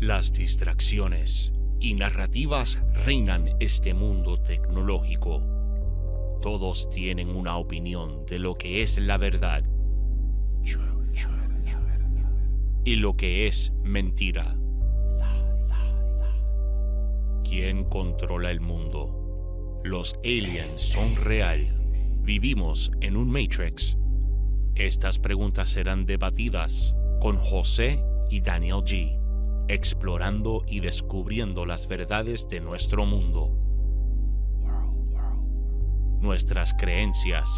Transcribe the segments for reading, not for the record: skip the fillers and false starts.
Las distracciones y narrativas reinan este mundo tecnológico. Todos tienen una opinión de lo que es la verdad y lo que es mentira. ¿Quién controla el mundo? ¿Los aliens son real? ¿Vivimos en un Matrix? Estas preguntas serán debatidas con José y Daniel G, explorando y descubriendo las verdades de nuestro mundo, nuestras creencias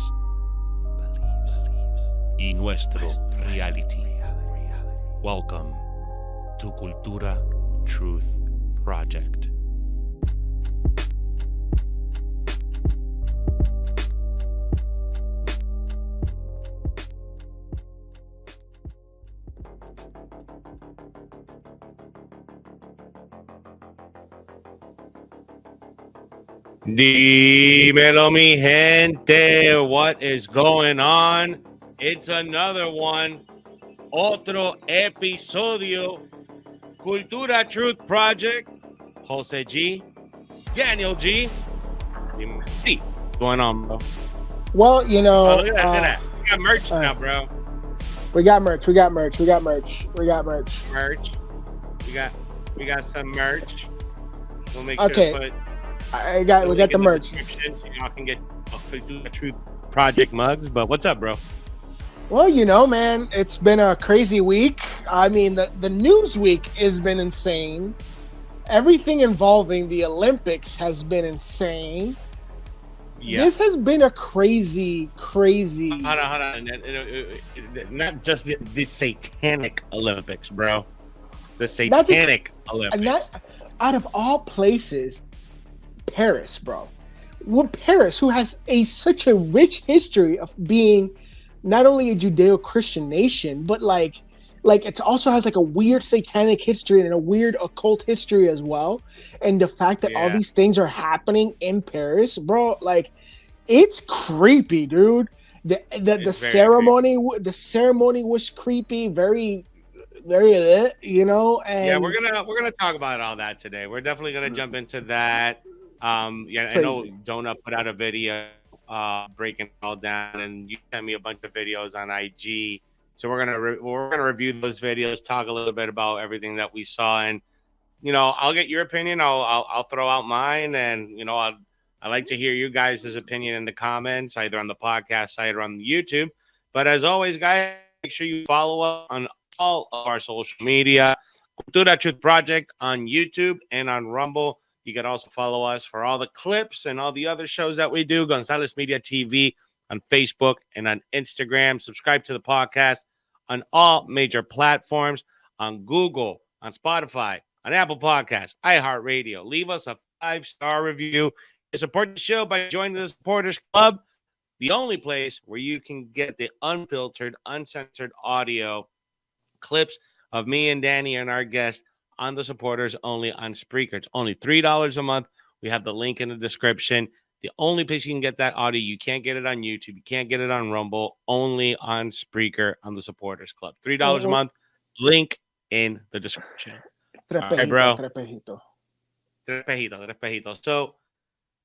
y nuestro reality. Welcome to Cultura Truth Project. Dímelo, mi gente. What is going on? It's another one. Otro episodio. Cultura Truth Project. Jose G. Daniel G. What's going on, bro? Well, you know, look at that. We got merch now, bro. We got merch. Merch. We got some merch. We'll make sure to put. We got the merch. So y'all can get Cultura Truth Project mugs. But what's up, bro? Well, you know, man, it's been a crazy week. I mean, the news week has been insane. Everything involving the Olympics has been insane. Yeah. This has been a crazy. Hold on. Not just the Satanic Olympics, bro. The Satanic Olympics. And that, out of all places, Paris, bro. Well, Paris, who has such a rich history of being not only a Judeo-Christian nation, but like it also has like a weird satanic history and a weird occult history as well. And the fact that all these things are happening in Paris, bro, like it's creepy, dude. The ceremony, creepy. The ceremony was creepy, very lit, you know. And we're gonna talk about all that today. We're definitely gonna jump into that. I know Donut put out a video breaking it all down, and you sent me a bunch of videos on IG. So we're gonna review those videos, talk a little bit about everything that we saw, and you know, I'll get your opinion. I'll throw out mine, and you know, I like to hear you guys' opinion in the comments, either on the podcast side or on YouTube. But as always, guys, make sure you follow us on all of our social media. Cultura Truth Project on YouTube and on Rumble. You can also follow us for all the clips and all the other shows that we do. Gonzalez Media TV on Facebook and on Instagram. Subscribe to the podcast on all major platforms, on Google, on Spotify, on Apple Podcasts, iHeartRadio. Leave us a 5-star review. You support the show by joining the Supporters Club, the only place where you can get the unfiltered, uncensored audio clips of me and Danny and our guests on the supporters only on Spreaker. It's only $3 a month. We have the link in the description. The only place you can get that audio, you can't get it on YouTube. You can't get it on Rumble, only on Spreaker on the Supporters Club. $3 a month. Link in the description. All right, bro. Tres. So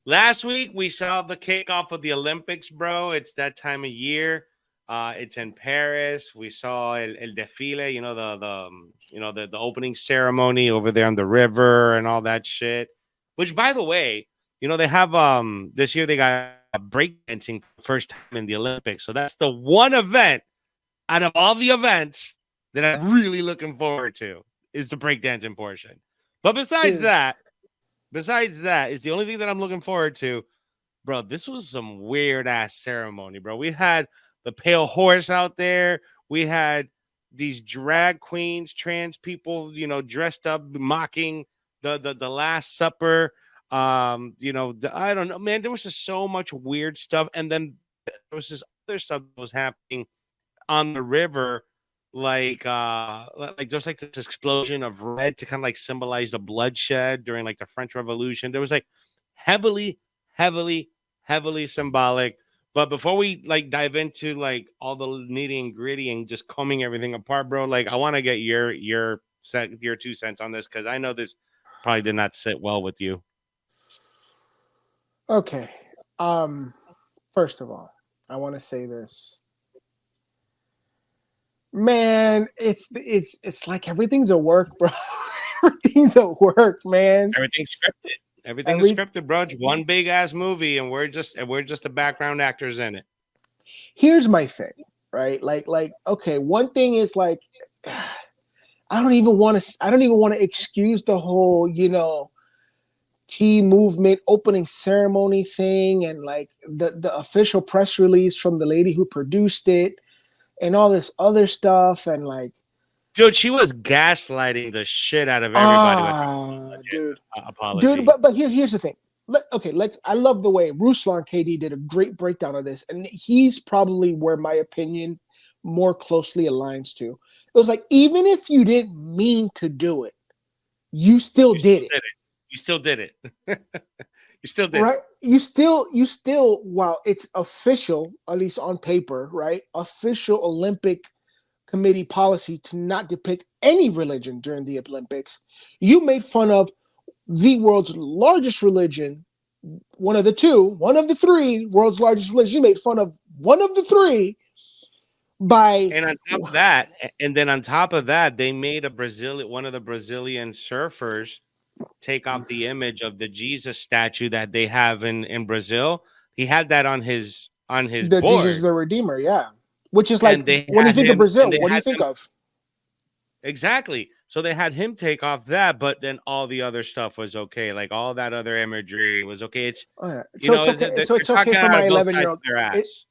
last week we saw the kickoff of the Olympics, bro. It's that time of year. It's in Paris. We saw el desfile, you know, the opening ceremony over there on the river and all that shit. Which, by the way, you know, they have this year they got breakdancing for the first time in the Olympics. So that's the one event out of all the events that I'm really looking forward to is the breakdancing portion. But besides that is the only thing that I'm looking forward to, bro. This was some weird ass ceremony, bro. We had the pale horse out there. We had these drag queens, trans people, you know, dressed up, mocking the Last Supper. You know, I don't know, man. There was just so much weird stuff, and then there was this other stuff that was happening on the river, like there's like this explosion of red to kind of like symbolize the bloodshed during like the French Revolution. There was like heavily symbolic. But before we like dive into like all the nitty and gritty and just combing everything apart, bro, like I want to get your your 2 cents on this, because I know this probably did not sit well with you. Okay. First of all, I want to say this. Man, it's like everything's a work, bro. Everything's a work, man. Everything's scripted. Everything's scripted, bro. It's one big ass movie, and we're just the background actors in it. Here's my thing, right? Like, okay, one thing is like, I don't even want to excuse the whole, tea movement opening ceremony thing, and like the official press release from the lady who produced it, and all this other stuff, and like, dude, she was gaslighting the shit out of everybody. Dude, apology. Dude, but here's the thing. I love the way Ruslan KD did a great breakdown of this, and he's probably where my opinion more closely aligns to. It was like, even if you didn't mean to do it, you still did it. You still did it. You still did right? it. You still, while it's official, at least on paper, right? Official Olympic Committee policy to not depict any religion during the Olympics. You made fun of the world's largest religion, one of the three world's largest religions. You made fun of one of the three and on top of that, they made one of the Brazilian surfers take off the image of the Jesus statue that they have in Brazil. He had that on his board. Jesus the Redeemer, yeah. Which is like, when you think of Brazil, what do you think of? Exactly. So they had him take off that, but then all the other stuff was okay. Like all that other imagery was okay. It's okay. So it's okay for my 11-year-old.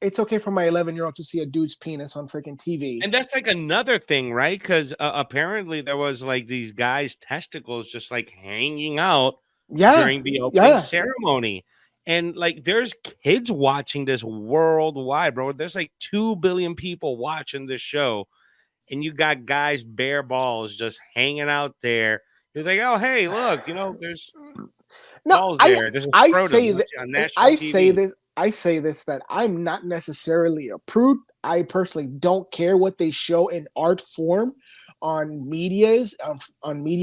It's okay for my 11-year-old to see a dude's penis on freaking TV. And that's like another thing, right? Because apparently there was like these guys' testicles just like hanging out during the opening ceremony. And like there's kids watching this worldwide, bro. There's like 2 billion people watching this show. And you got guys bare balls just hanging out there. He's like, oh, hey, look, there's balls there. I say this that I'm not necessarily a prude. I personally don't care what they show in art form on media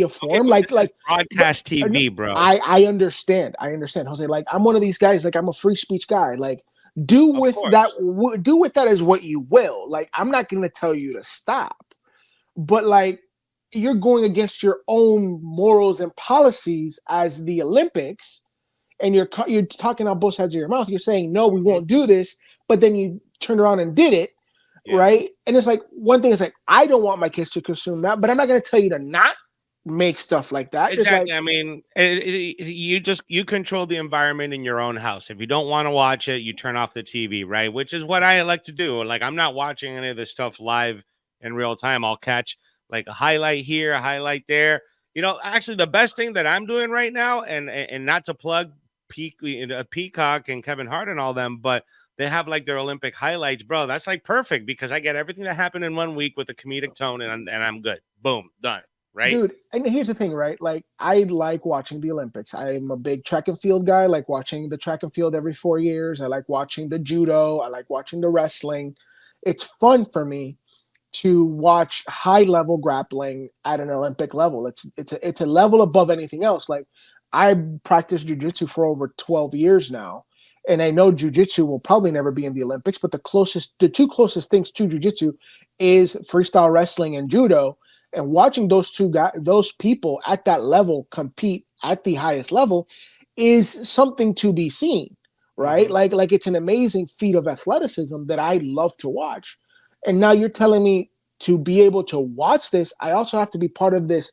form, like broadcast TV, bro. I understand, Jose. Like, I'm one of these guys. Like, I'm a free speech guy. Like, do with that as what you will. Like, I'm not going to tell you to stop, but like, you're going against your own morals and policies as the Olympics, and you're talking on both sides of your mouth. You're saying, no, we won't do this, but then you turned around and did it. Yeah. Right. And it's like, one thing is like, I don't want my kids to consume that, but I'm not going to tell you to not make stuff like that. Exactly. Like, I mean, you control the environment in your own house. If you don't want to watch it, you turn off the TV, right? Which is what I like to do. Like, I'm not watching any of this stuff live in real time. I'll catch like a highlight here, a highlight there. Actually, the best thing that I'm doing right now, and not to plug Peacock and Kevin Hart and all them, but they have like their Olympic highlights, bro. That's like perfect because I get everything that happened in 1 week with a comedic tone, and I'm good. Boom, done. Right, dude. And here's the thing, right? Like, I like watching the Olympics. I'm a big track and field guy. I like watching the track and field every 4 years. I like watching the judo. I like watching the wrestling. It's fun for me to watch high level grappling at an Olympic level. It's a level above anything else. Like, I practiced jiu-jitsu for over 12 years now. And I know jiu-jitsu will probably never be in the Olympics, but the two closest things to jiu-jitsu is freestyle wrestling and judo. And watching those people at that level compete at the highest level is something to be seen, right? Mm-hmm. Like it's an amazing feat of athleticism that I love to watch. And now you're telling me to be able to watch this, I also have to be part of this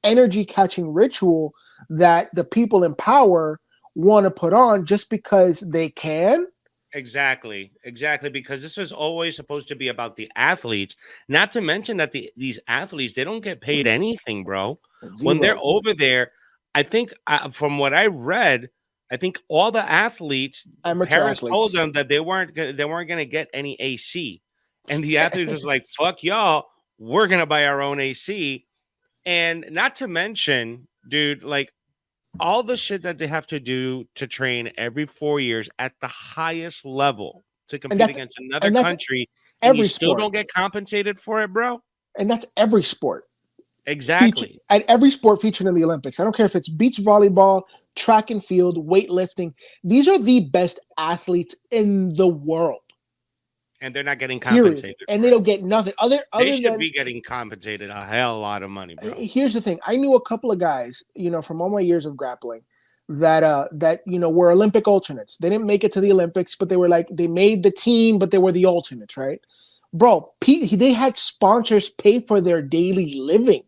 energy catching ritual that the people in power want to put on just because they can. Exactly. Because this was always supposed to be about the athletes, not to mention that these athletes, they don't get paid anything, bro. Zero. When they're over there, I think from what I read, I think all the athletes, parents told them that they weren't going to get any AC. And the athletes was like, fuck y'all, we're going to buy our own AC. And not to mention, dude, like, all the shit that they have to do to train every 4 years at the highest level to compete against another country, and you still don't get compensated for it, bro. And that's every sport. Exactly. At every sport featured in the Olympics. I don't care if it's beach volleyball, track and field, weightlifting. These are the best athletes in the world. And they're not getting compensated. And they don't get nothing. They should be getting compensated a hell of a lot of money, bro. Here's the thing. I knew a couple of guys, from all my years of grappling that were Olympic alternates. They didn't make it to the Olympics, but they made the team, but they were the alternates, right? Bro, they had sponsors pay for their daily living.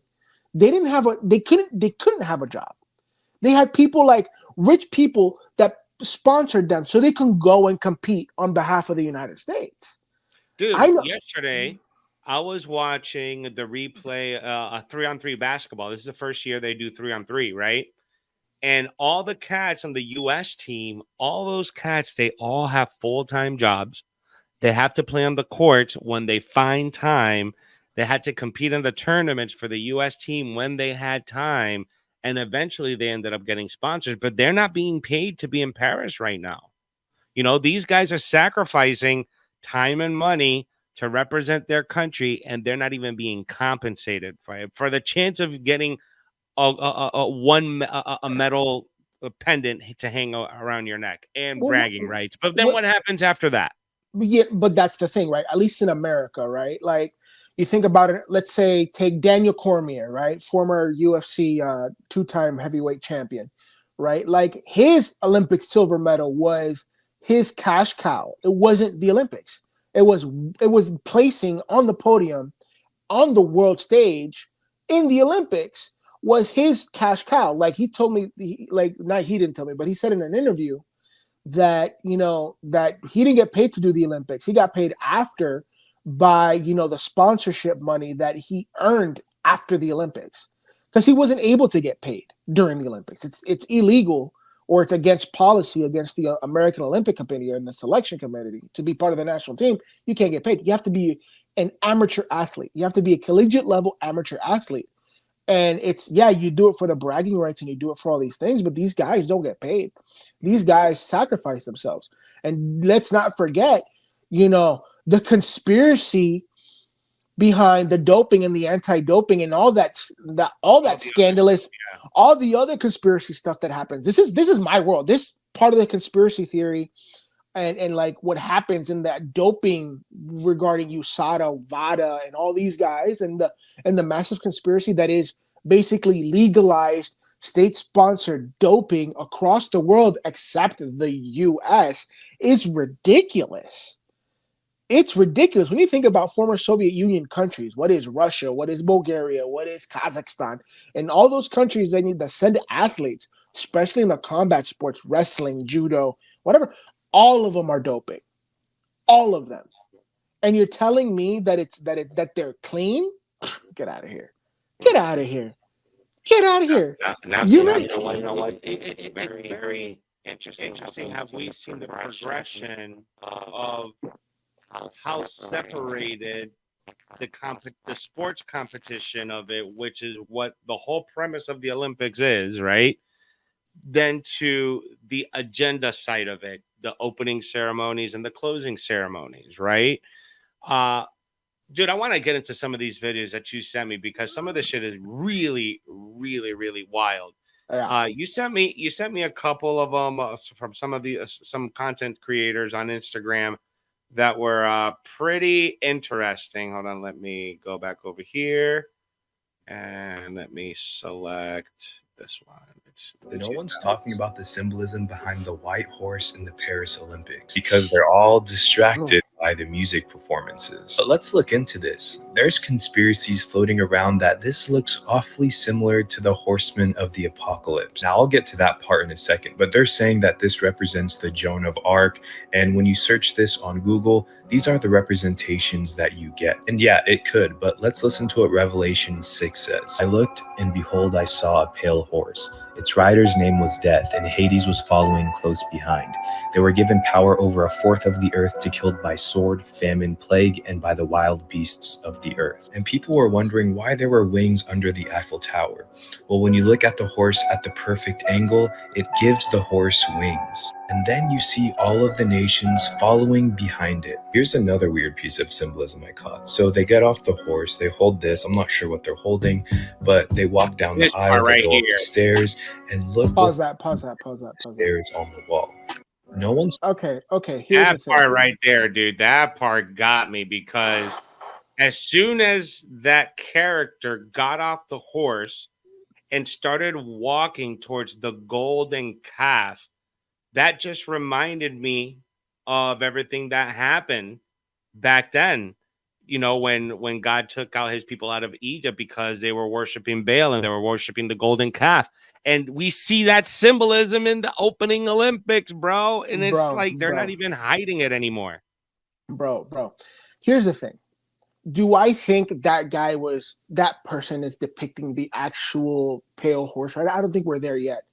They couldn't have a job. They had people like rich people that sponsored them so they can go and compete on behalf of the United States. Dude, yesterday I was watching the replay of 3-on-3 basketball. This is the first year they do 3-on-3, right? And all the cats on the U.S. team, all those cats, they all have full-time jobs. They have to play on the courts when they find time. They had to compete in the tournaments for the U.S. team when they had time. And eventually they ended up getting sponsors, but they're not being paid to be in Paris right now. These guys are sacrificing time and money to represent their country, and they're not even being compensated for the chance of getting a medal pendant to hang around your neck and bragging rights. But then what happens after that? Yeah, but that's the thing, right? At least in America, right? Like, you think about it, let's say take Daniel Cormier, right? Former UFC 2-time heavyweight champion, right? Like, his Olympic silver medal was his cash cow. It wasn't the Olympics. It was placing on the podium on the world stage in the Olympics was his cash cow. Like, he told me, he didn't tell me, but he said in an interview that, that he didn't get paid to do the Olympics. He got paid after by, the sponsorship money that he earned after the Olympics, because he wasn't able to get paid during the Olympics. It's illegal, or it's against policy, against the American Olympic Committee and the selection committee to be part of the national team. You can't get paid. You have to be an amateur athlete. You have to be a collegiate level amateur athlete. And you do it for the bragging rights and you do it for all these things, but these guys don't get paid. These guys sacrifice themselves. And let's not forget, the conspiracy behind the doping and the anti-doping and all that scandalous, all the other conspiracy stuff that happens. This is my world. This part of the conspiracy theory and like what happens in that doping regarding USADA, VADA, and all these guys, and the massive conspiracy that is basically legalized state-sponsored doping across the world except the US is ridiculous. It's ridiculous when you think about former Soviet Union countries. What is Russia? What is Bulgaria? What is Kazakhstan? And all those countries that send athletes, especially in the combat sports, wrestling, judo, whatever, all of them are doping. All of them. And you're telling me that they're clean? Get out of here. Get out of here. Get out of here. You know what? It's very, very interesting. Have we seen the progression of how separated the sports competition of it, which is what the whole premise of the Olympics is, right? Then to the agenda side of it, the opening ceremonies and the closing ceremonies, right? Dude, I want to get into some of these videos that you sent me because some of this shit is really, really, really wild. Yeah. You sent me a couple of them from some content creators on Instagram that were pretty interesting. Hold on, let me go back over here and let me select this one. No one's talking about the symbolism behind the white horse in the Paris Olympics because they're all distracted by the music performances. But let's look into this. There's conspiracies floating around that this looks awfully similar to the horsemen of the apocalypse. Now I'll get to that part in a second, but they're saying that this represents the Joan of Arc, and when you search this on Google, these are the representations that you get. And yeah, it could, but let's listen to what Revelation 6 says. I looked, and behold, I saw a pale horse. Its rider's name was Death, and Hades was following close behind. They were given power over a fourth of the earth to kill by sword, famine, plague, and by the wild beasts of the earth. And people were wondering why there were wings under the Eiffel Tower. Well, when you look at the horse at the perfect angle, it gives the horse wings. and then you see all of the nations following behind it. Here's another weird piece of symbolism I caught. So they get off the horse, they hold this. I'm not sure what they're holding, but they walk down the aisle, they go up the stairs, and look. Pause that. Stairs on the wall. No one's okay. Here's that part right there, dude. That part got me because as soon as that character got off the horse and started walking towards the golden calf, that just reminded me of everything that happened back then. You know, when God took out his people out of Egypt because they were worshiping Baal and they were worshiping the golden calf. And we see that symbolism in the opening Olympics, bro. And it's like they're not even hiding it anymore. Bro. Here's the thing. Do I think that person is depicting the actual pale horse rider? I don't think we're there yet.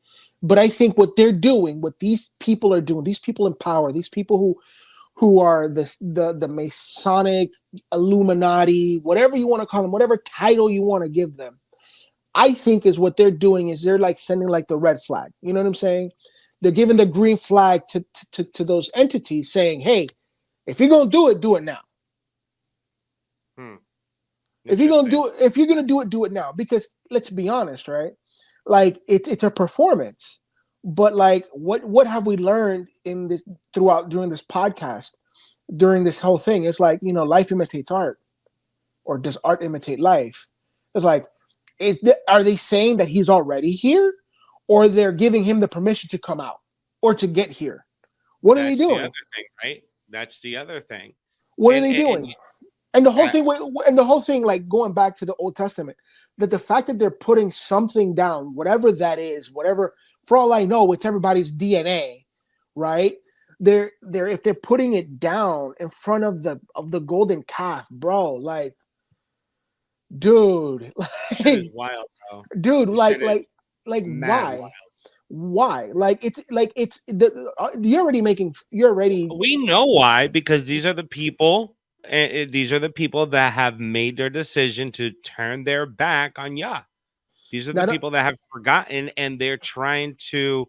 But I think what they're doing, what these people are doing, these people in power, these people who are the Masonic, Illuminati, whatever you want to call them, whatever title you want to give them, I think is what they're doing is they're like sending like the red flag. You know what I'm saying? They're giving the green flag to those entities saying, hey, if you're going to do it now. If you're going to do it now. Because let's be honest, right? Like it's a performance. But like what have we learned in this during this podcast, during this whole thing? It's like, you know, life imitates art, or does art imitate life? It's like, are they saying that he's already here, or they're giving him the permission to come out or to get here? What are they doing? The other thing, right? That's the other thing. What are they doing? And the whole thing, like going back to the Old Testament, that the fact that they're putting something down, whatever that is, whatever, for all I know, it's everybody's DNA, right? If they're putting it down in front of the golden calf, bro, like, dude, like, wild, bro. Dude, like why? Why? Like it's we know why, because these are the people. And these are the people that have made their decision to turn their back on Yah. These are the people that have forgotten, and they're trying to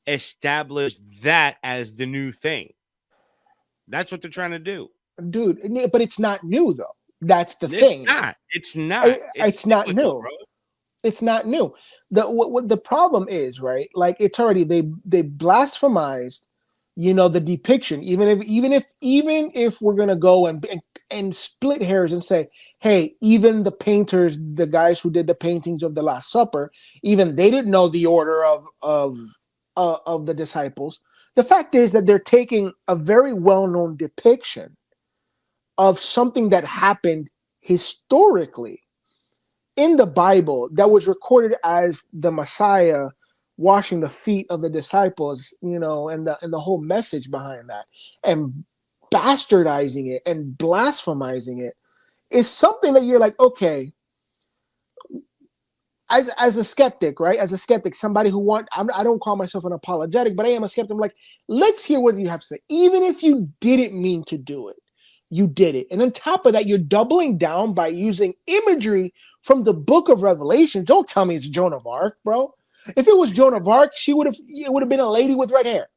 establish that as the new thing. That's what they're trying to do. Dude, but it's not new, though. That's the thing. It's not. It's not new. Bro. It's not new. What the problem is, right? Like, it's already, they blasphemized, you know, the depiction. Even if we're gonna go and split hairs and say, hey, even the painters, the guys who did the paintings of the Last Supper, even they didn't know the order of the disciples. The fact is that they're taking a very well-known depiction of something that happened historically in the Bible that was recorded as the Messiah washing the feet of the disciples, you know, and the whole message behind that, and bastardizing it and blasphemizing it is something that you're like, okay, as a skeptic, right? As a skeptic, somebody who I don't call myself an apologetic, but I am a skeptic. I'm like, let's hear what you have to say. Even if you didn't mean to do it, you did it. And on top of that, you're doubling down by using imagery from the book of Revelation. Don't tell me it's Joan of Arc, bro. If it was Joan of Arc, it would have been a lady with red hair.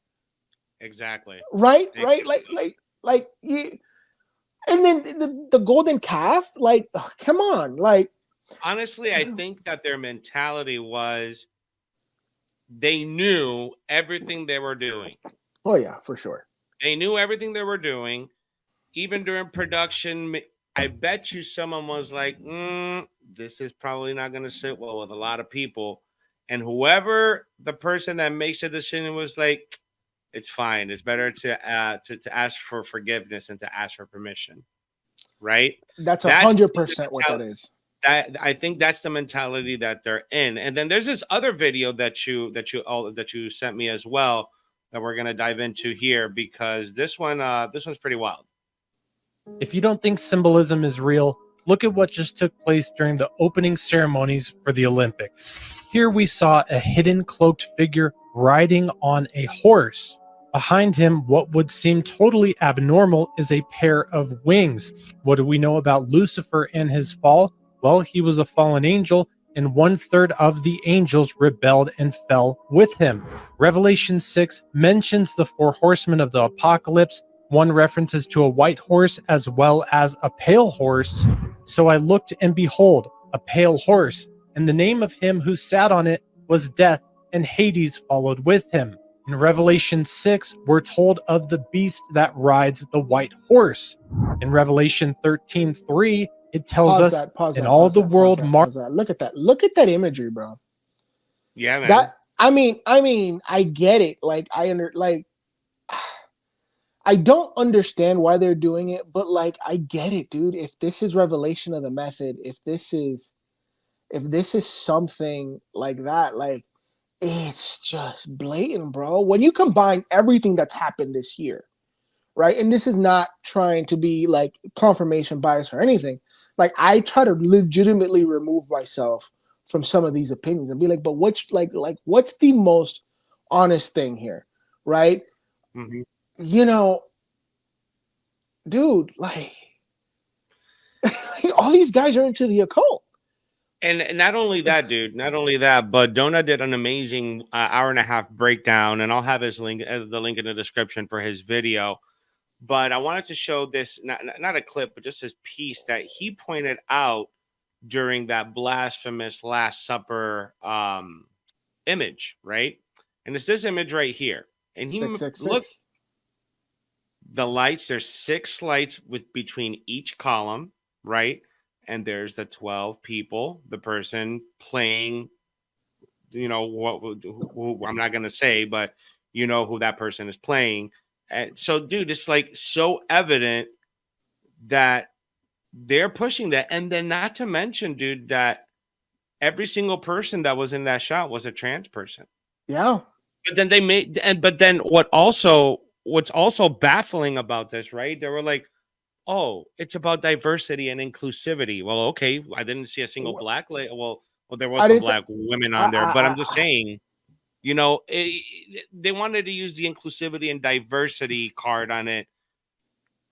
Exactly. Right? Like, yeah. And then the golden calf, like, oh, come on. Like, honestly, I think that their mentality was they knew everything they were doing. Oh, yeah, for sure. They knew everything they were doing. Even during production, I bet you someone was like, this is probably not going to sit well with a lot of people. And whoever the person that makes the decision was like, it's fine. It's better to ask for forgiveness and to ask for permission. Right? That's 100% what that is. I think that's the mentality that they're in. And then there's this other video that you sent me as well that we're going to dive into here, because this one's pretty wild. If you don't think symbolism is real, look at what just took place during the opening ceremonies for the Olympics. Here we saw a hidden cloaked figure riding on a horse. Behind him, what would seem totally abnormal is a pair of wings. What do we know about Lucifer and his fall? Well, he was a fallen angel, and 1/3 of the angels rebelled and fell with him. Revelation 6 mentions the 4 horsemen of the apocalypse. One references to a white horse as well as a pale horse. So I looked, and behold, a pale horse, and the name of him who sat on it was Death, and Hades followed with him. In Revelation 6, we're told of the beast that rides the white horse. In Revelation 13:3, it tells us in all the world. Look at that. Look at that imagery, bro. Yeah, man. That I mean, I get it. Like I don't understand why they're doing it, but like I get it, dude. If this is revelation of the method, if this is something like that, like it's just blatant, bro. When you combine everything that's happened this year, right? And this is not trying to be like confirmation bias or anything. Like I try to legitimately remove myself from some of these opinions and be like, but what's what's the most honest thing here, right? Mm-hmm. You know, dude, like all these guys are into the occult. And not only that, dude, but Donut did an amazing hour and a half breakdown, and I'll have his link, the link in the description for his video. But I wanted to show this, not a clip, but just this piece that he pointed out during that blasphemous Last Supper image, right? And it's this image right here. And he looks, the lights, there's 6 lights with between each column, right? And there's the 12 people, the person playing, you know, who I'm not going to say, but you know who that person is playing. And so, dude, it's like so evident that they're pushing that. And then not to mention, dude, that every single person that was in that shot was a trans person. Yeah. But then they made, but then what's also baffling about this, right? They were like, oh, it's about diversity and inclusivity. Well, okay, I didn't see a single black lady. Well, there was some black women on there, but I'm just saying, you know, they wanted to use the inclusivity and diversity card on it,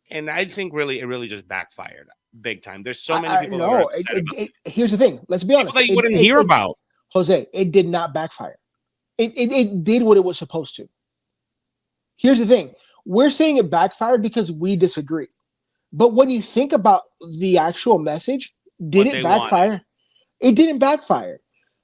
and I think it really just backfired big time. There's so many people. No, here's the thing. Let's be honest. That you wouldn't hear about. Jose, it did not backfire. It did what it was supposed to. Here's the thing. We're saying it backfired because we disagree. But when you think about the actual message, did it backfire? It didn't backfire.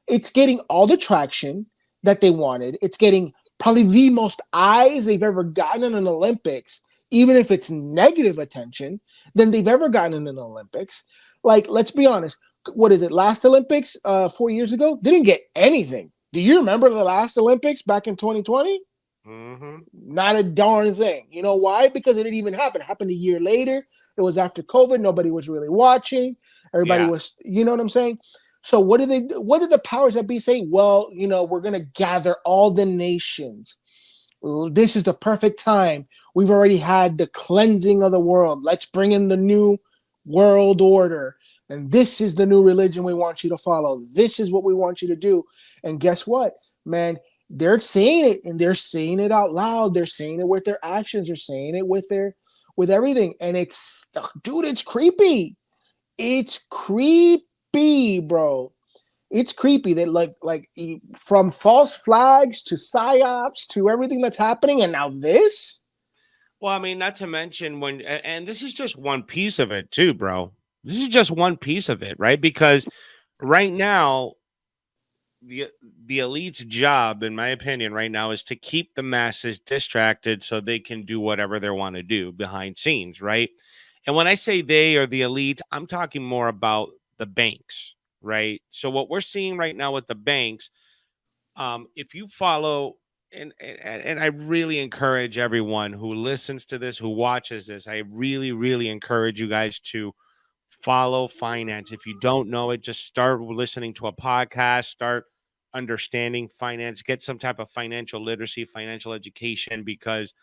It's getting all the traction that they wanted. It's getting probably the most eyes they've ever gotten in an Olympics, even if it's negative attention, than they've ever gotten in an Olympics. Like, let's be honest. What is it? Last Olympics 4 years ago? Didn't get anything. Do you remember the last Olympics back in 2020? Mm-hmm. Not a darn thing. You know why? Because it didn't even happen. It happened a year later. It was after COVID. Nobody was really watching. Everybody was, you know what I'm saying? So what did the powers that be say? Well, you know, we're going to gather all the nations. This is the perfect time. We've already had the cleansing of the world. Let's bring in the new world order. And this is the new religion we want you to follow. This is what we want you to do. And guess what, man? They're saying it, and they're saying it out loud. They're saying it with their actions. They're saying it with everything. And it's, dude, it's creepy. It's creepy, bro. It's creepy that like from false flags to psyops to everything that's happening, and now this. Well, I mean, not to mention and this is just one piece of it too, bro. This is just one piece of it, right? Because right now, the elite's job, in my opinion, right now is to keep the masses distracted so they can do whatever they want to do behind scenes, right? And when I say they or the elite, I'm talking more about the banks, right? So what we're seeing right now with the banks, if you follow, and I really encourage everyone who listens to this, who watches this, I really, really encourage you guys to follow finance. If you don't know it, just start listening to a podcast, start understanding finance, get some type of financial literacy, financial education, because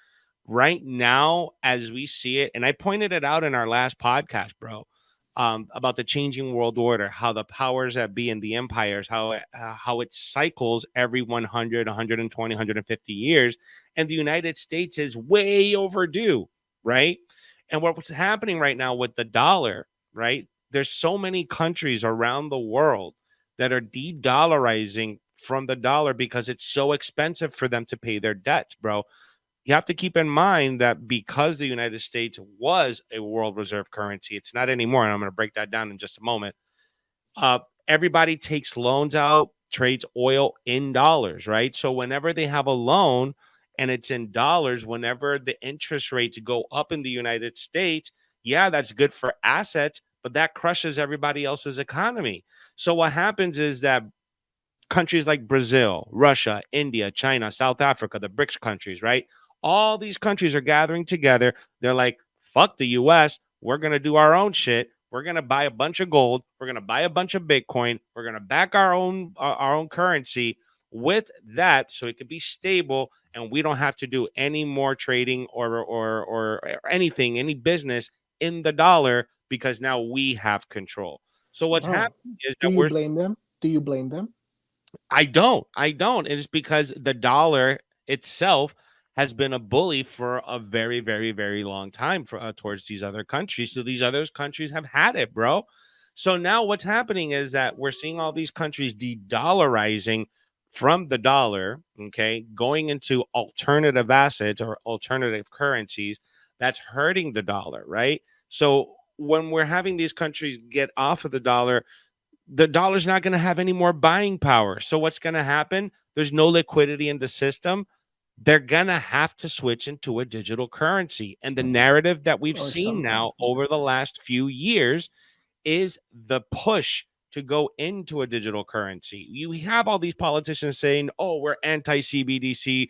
right now, as we see it, and I pointed it out in our last podcast, bro, about the changing world order, how the powers that be in the empires, how it cycles every 100, 120, 150 years, and the United States is way overdue, right? And what's happening right now with the dollar, right? There's so many countries around the world that are de-dollarizing from the dollar because it's so expensive for them to pay their debts, bro. You have to keep in mind that because the United States was a world reserve currency, it's not anymore. And I'm going to break that down in just a moment. Everybody takes loans out, trades oil in dollars, right? So whenever they have a loan and it's in dollars, whenever the interest rates go up in the United States, yeah, that's good for assets, but that crushes everybody else's economy. So what happens is that countries like Brazil, Russia, India, China, South Africa, the BRICS countries, right? All these countries are gathering together. They're like, fuck the US. We're going to do our own shit. We're going to buy a bunch of gold. We're going to buy a bunch of Bitcoin. We're going to back our own currency with that so it could be stable and we don't have to do any more trading or anything, any business in the dollar because now we have control. So what's happening is that do you blame them? Do you blame them? I don't. It's because the dollar itself has been a bully for a very, very, very long time towards these other countries. So these other countries have had it, bro. So now what's happening is that we're seeing all these countries de-dollarizing from the dollar, okay, going into alternative assets or alternative currencies. That's hurting the dollar, right? So when we're having these countries get off of the dollar's not going to have any more buying power. So what's going to happen? There's no liquidity in the system. They're going to have to switch into a digital currency. And the narrative that we've seen now over the last few years is the push to go into a digital currency. You have all these politicians saying, oh, we're anti-CBDC,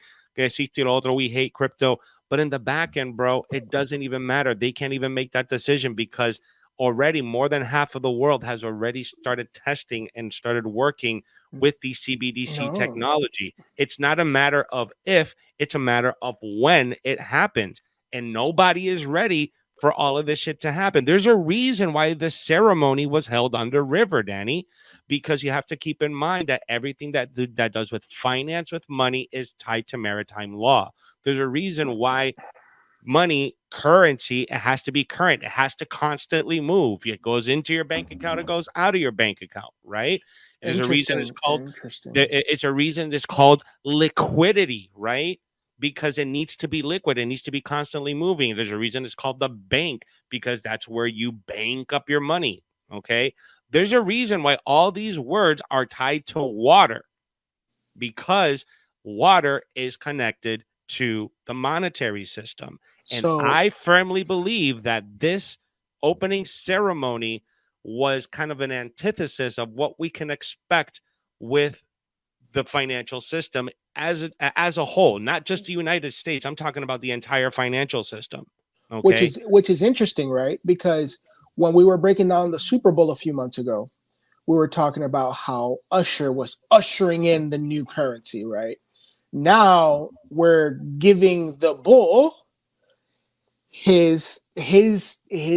we hate crypto. But in the back end, bro, it doesn't even matter. They can't even make that decision because already more than half of the world has already started testing and started working with the CBDC technology. It's not a matter of if, it's a matter of when it happens. And nobody is ready for all of this shit to happen. There's a reason why the ceremony was held underriver, Danny, because you have to keep in mind that everything that does with finance, with money, is tied to maritime law. There's a reason why money, currency, it has to be current. It has to constantly move. It goes into your bank account, it goes out of your bank account, right? There's a reason it's called it's called liquidity, right? Because it needs to be liquid. It needs to be constantly moving. There's a reason it's called the bank, because that's where you bank up your money. Okay. There's a reason why all these words are tied to water, because water is connected to the monetary system. And I firmly believe that this opening ceremony was kind of an antithesis of what we can expect with the financial system as a whole, not just the United States. I'm talking about the entire financial system. Okay? Which is interesting, right? Because when we were breaking down the Super Bowl a few months ago, we were talking about how Usher was ushering in the new currency, right? Now we're giving the bull his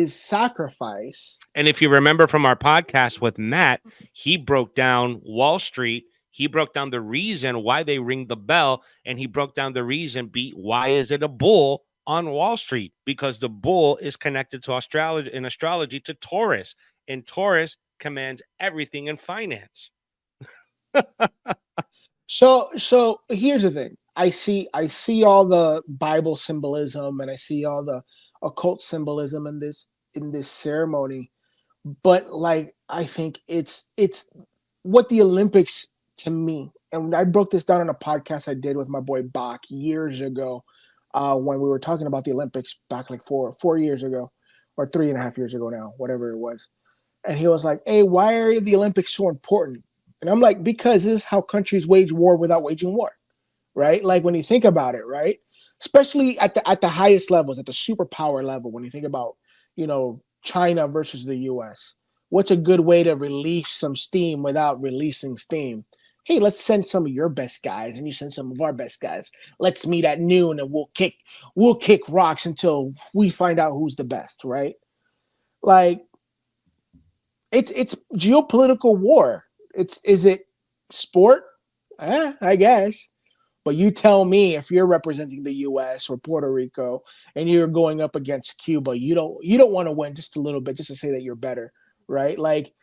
sacrifice. And if you remember from our podcast with Matt, he broke down Wall Street. He broke down the reason why they ring the bell, and he broke down the reason why is it a bull on Wall Street? Because the bull is connected to astrology to Taurus, and Taurus commands everything in finance. So here's the thing. I see all the Bible symbolism and I see all the occult symbolism in this ceremony, but like I think it's what the Olympics to me, and I broke this down on a podcast I did with my boy Bach years ago, when we were talking about the Olympics back like 4 years ago, or 3.5 years ago now, whatever it was. And he was like, "Hey, why are the Olympics so important?" And I'm like, because this is how countries wage war without waging war, right? Like when you think about it, right? Especially at the highest levels, at the superpower level, when you think about, China versus the US, what's a good way to release some steam without releasing steam? Hey, let's send some of your best guys and you send some of our best guys. Let's meet at noon and we'll kick rocks until we find out who's the best, right? Like it's geopolitical war. Is it sport? I guess. But you tell me, if you're representing the US or Puerto Rico and you're going up against Cuba, you don't want to win just a little bit just to say that you're better, right? Like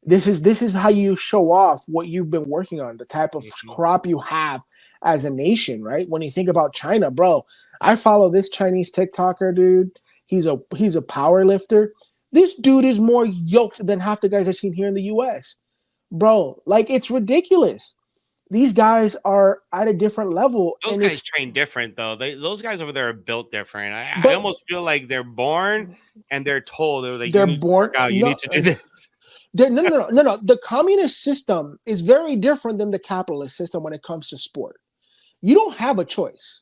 This is how you show off what you've been working on, the type of crop you have as a nation, right? When you think about China, bro, I follow this Chinese TikToker, dude. He's a power lifter. This dude is more yoked than half the guys I've seen here in the US. Bro, like, it's ridiculous. These guys are at a different level. Those and guys train different, though. Those guys over there are built different. I almost feel like they're born and they're told, they're like, they're you need born. to work out, you need to do this. No. The communist system is very different than the capitalist system when it comes to sport. You don't have a choice,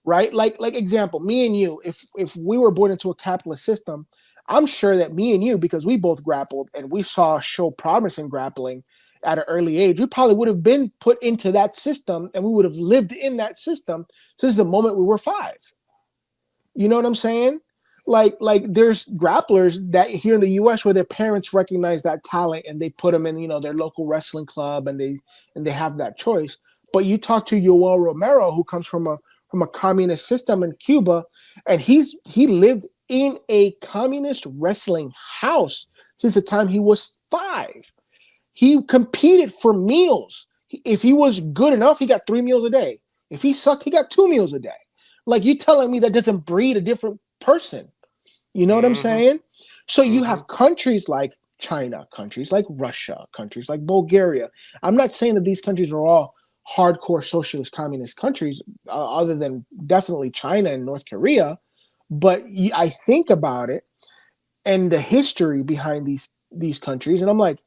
right? Like example, me and you, if we were born into a capitalist system, I'm sure that me and you, because we both grappled and we saw show promise in grappling at an early age, we probably would have been put into that system and we would have lived in that system since the moment we were 5. You know what I'm saying? Like there's grapplers that here in the US where their parents recognize that talent and they put them in, their local wrestling club and they have that choice. But you talk to Yoel Romero, who comes from a communist system in Cuba, and he lived in a communist wrestling house since the time he was 5. He competed for meals. If he was good enough, he got 3 meals a day. If he sucked, he got 2 meals a day. Like, you telling me that doesn't breed a different person? You know what I'm saying? So you have countries like China, countries like Russia, countries like Bulgaria. I'm not saying that these countries are all hardcore socialist communist countries, other than definitely China and North Korea. But I think about it and the history behind these countries, and I'm like,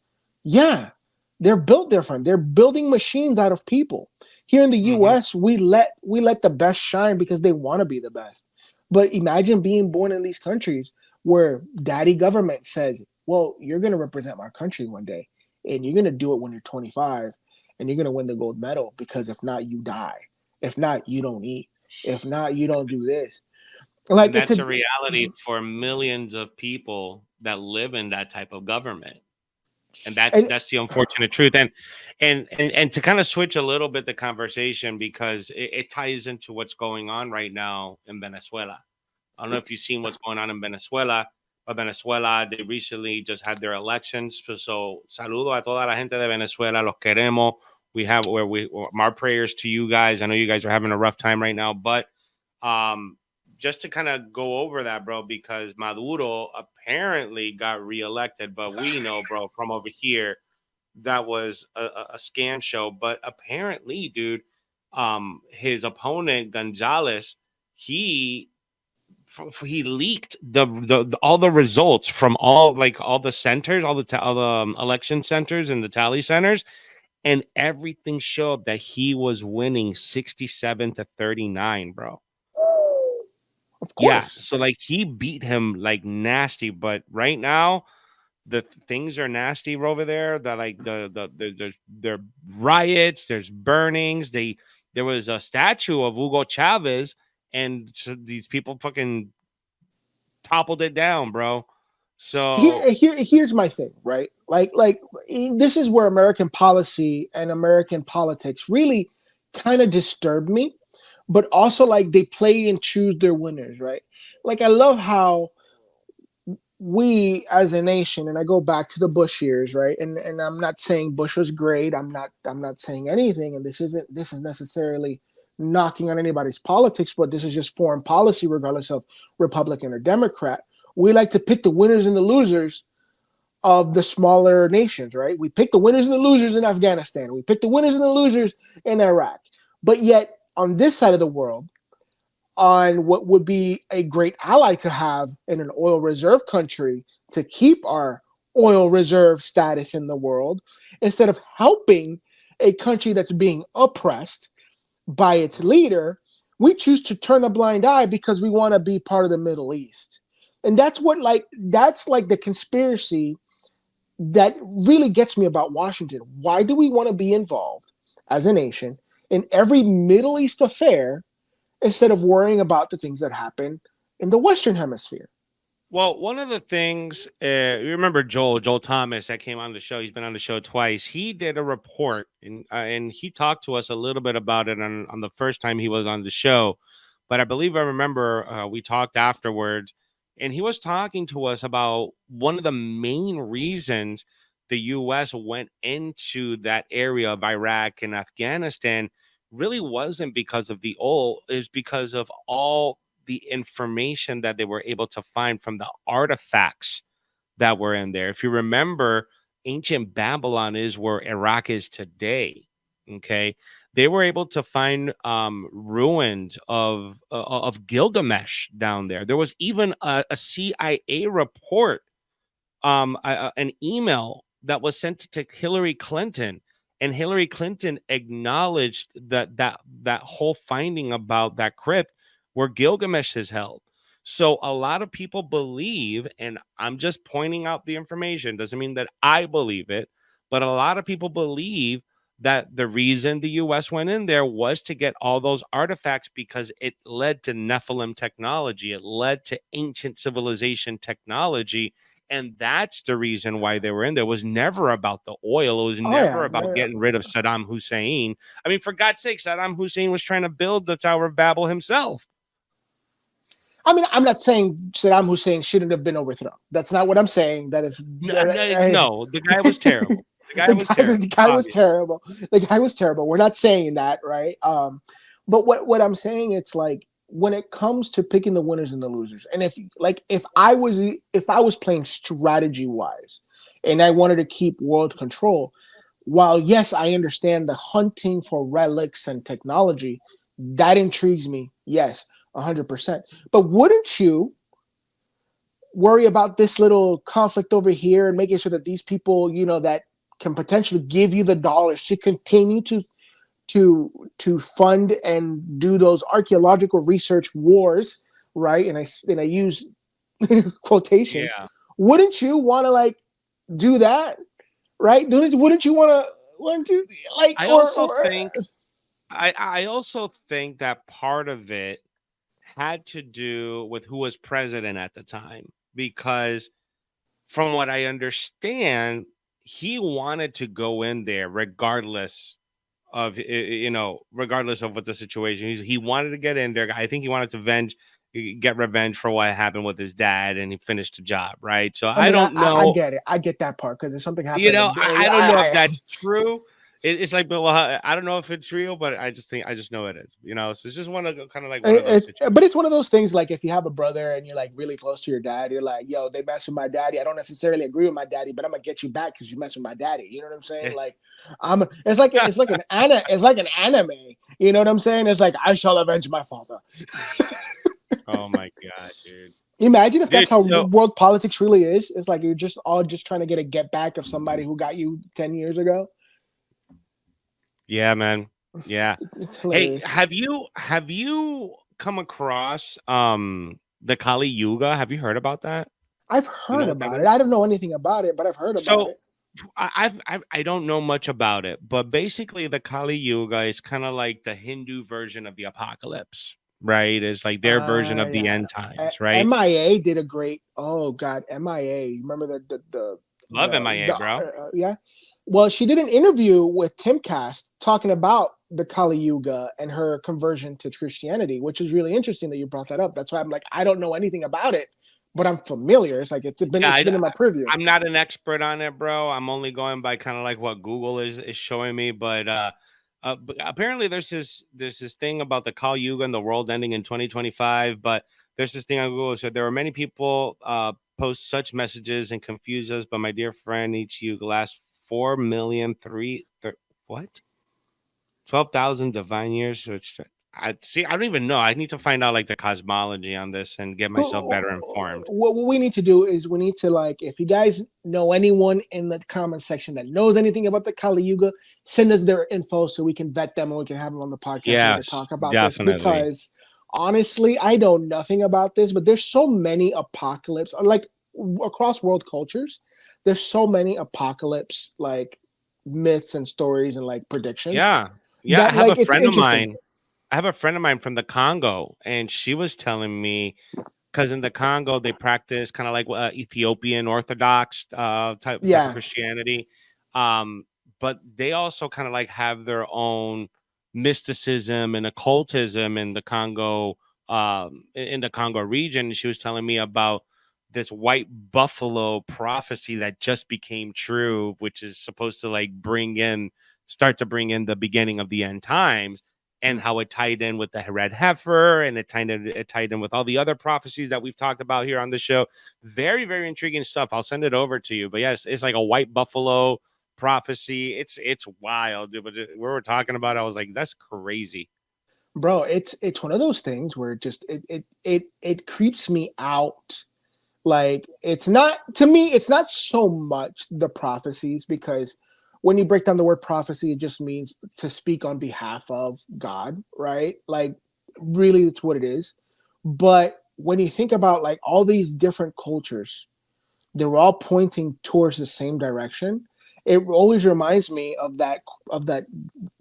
yeah, they're built different. They're building machines out of people. Here in the US, we let the best shine because they want to be the best. But imagine being born in these countries where daddy government says, well, you're going to represent my country one day, and you're going to do it when you're 25, and you're going to win the gold medal, because if not, you die. If not, you don't eat. If not, you don't do this. Like, and that's a reality for millions of people that live in that type of government. And that's the unfortunate truth. And to kind of switch a little bit the conversation, because it ties into what's going on right now in Venezuela. I don't know if you've seen what's going on in Venezuela, but Venezuela, they recently just had their elections. So saludo a toda la gente de Venezuela, los queremos. We have our prayers to you guys. I know you guys are having a rough time right now, but just to kind of go over that, bro, because Maduro apparently got reelected, but we know, bro, from over here, that was a scam show. But apparently, dude, his opponent Gonzalez, he leaked the all the results from all the centers, all the election centers and the tally centers, and everything showed that he was winning 67-39, bro. Of course. Yeah, so like he beat him like nasty, but right now the things are nasty over there. That like there riots, there's burnings. There was a statue of Hugo Chavez, and so these people fucking toppled it down, bro. So here's my thing, right? Like this is where American policy and American politics really kind of disturb me. But also, like, they play and choose their winners, right? Like, I love how we as a nation, and I go back to the Bush years, right? And I'm not saying Bush was great. I'm not saying anything, and this is necessarily knocking on anybody's politics, but this is just foreign policy, regardless of Republican or Democrat. We like to pick the winners and the losers of the smaller nations, right? We pick the winners and the losers in Afghanistan. We pick the winners and the losers in Iraq. But yet, on this side of the world, on what would be a great ally to have in an oil reserve country to keep our oil reserve status in the world, instead of helping a country that's being oppressed by its leader, we choose to turn a blind eye because we want to be part of the Middle East. And that's the conspiracy that really gets me about Washington. Why do we want to be involved as a nation in every Middle East affair instead of worrying about the things that happen in the Western Hemisphere? Well, one of the things, you remember Joel Thomas that came on the show. He's been on the show twice. He did a report, and he talked to us a little bit about it on the first time he was on the show. But I remember we talked afterwards, and he was talking to us about one of the main reasons the U.S. went into that area of Iraq and Afghanistan really wasn't because of the oil, is because of all the information that they were able to find from the artifacts that were in there. If you remember, ancient Babylon is where Iraq is today. Okay, they were able to find ruins of Gilgamesh down there. There was even a CIA report, an email that was sent to Hillary Clinton, and Hillary Clinton acknowledged that whole finding about that crypt where Gilgamesh is held. So a lot of people believe, and I'm just pointing out the information, doesn't mean that I believe it, but a lot of people believe that the reason the U.S. went in there was to get all those artifacts because it led to Nephilim technology. It led to ancient civilization technology. And that's the reason why they were in there. It was never about the oil. It was never about getting rid of Saddam Hussein. I mean, for God's sake, Saddam Hussein was trying to build the Tower of Babel himself. I mean, I'm not saying Saddam Hussein shouldn't have been overthrown. That's not what I'm saying. That is no, the guy was terrible. The guy was terrible. The guy was terrible. We're not saying that, right? But what I'm saying, it's like when it comes to picking the winners and the losers, and if I was playing strategy wise, and I wanted to keep world control, while yes, I understand the hunting for relics and technology, that intrigues me. Yes, 100%. But wouldn't you worry about this little conflict over here and making sure that these people, that can potentially give you the dollars to continue to fund and do those archaeological research wars, right? And I use quotations. Yeah. Wouldn't you want to do that, right? Wouldn't you want to? Wouldn't you like? I also think that part of it had to do with who was president at the time, because from what I understand, he wanted to go in there regardless of what the situation is. He wanted to get in there. I think he wanted to get revenge for what happened with his dad, and he finished the job, right? So I don't know. I get it. I get that part because if something happened, I don't know if that's true. It's like, well, I don't know if it's real, but I just know it is. So it's just one of those but it's one of those things. Like if you have a brother and you're really close to your dad, you're like, yo, they mess with my daddy. I don't necessarily agree with my daddy, but I'm gonna get you back because you mess with my daddy. You know what I'm saying? It's like an anime. You know what I'm saying? It's like I shall avenge my father. Oh my god, dude. Imagine if that's how world politics really is. It's like you're just trying to get back of somebody who got you 10 years ago. Yeah, man. Yeah. Hey, have you come across the Kali Yuga? Have you heard about that? I've heard about it. I don't know anything about it, but I've heard about it. I don't know much about it, but basically the Kali Yuga is kind of like the Hindu version of the apocalypse, right? It's like their version of the end times, right? MIA did a great. Oh God, MIA. Remember the love MIA, bro. Yeah. Well, she did an interview with Timcast talking about the Kali Yuga and her conversion to Christianity, which is really interesting that you brought that up. That's why I'm like, I don't know anything about it, but I'm familiar. It's like it's been in my preview. I'm not an expert on it, bro. I'm only going by kind of like what Google is showing me. But apparently there's this thing about the Kali Yuga and the world ending in 2025. But there's this thing on Google. So there were many people post such messages and confuse us. But my dear friend, each yuga lasts 12,000 divine years. Which I don't even know. I need to find out the cosmology on this and get myself better informed. What we need to do is we need to if you guys know anyone in the comment section that knows anything about the Kali Yuga, send us their info so we can vet them and we can have them on the podcast to talk about this. Because honestly, I know nothing about this, but there's so many apocalypse across world cultures. There's so many apocalypse myths and stories and predictions. Yeah. I have a friend of mine. I have a friend of mine from the Congo, and she was telling me because in the Congo they practice kind of like Ethiopian Orthodox type of Christianity, but they also kind of have their own mysticism and occultism in the Congo region. She was telling me about this white buffalo prophecy that just became true, which is supposed to like start to bring in the beginning of the end times, and how it tied in with the red heifer, and it tied in with all the other prophecies that we've talked about here on the show. Very, very intriguing stuff. I'll send it over to you. But yes, it's like a white buffalo prophecy. It's wild, dude. But we were talking about it, I was like, that's crazy. Bro, it's one of those things where it creeps me out. Like, it's not, to me, it's not so much the prophecies, because when you break down the word prophecy, it just means to speak on behalf of God, right? Like, really, that's what it is. But when you think about like all these different cultures, they're all pointing towards the same direction. It always reminds me of that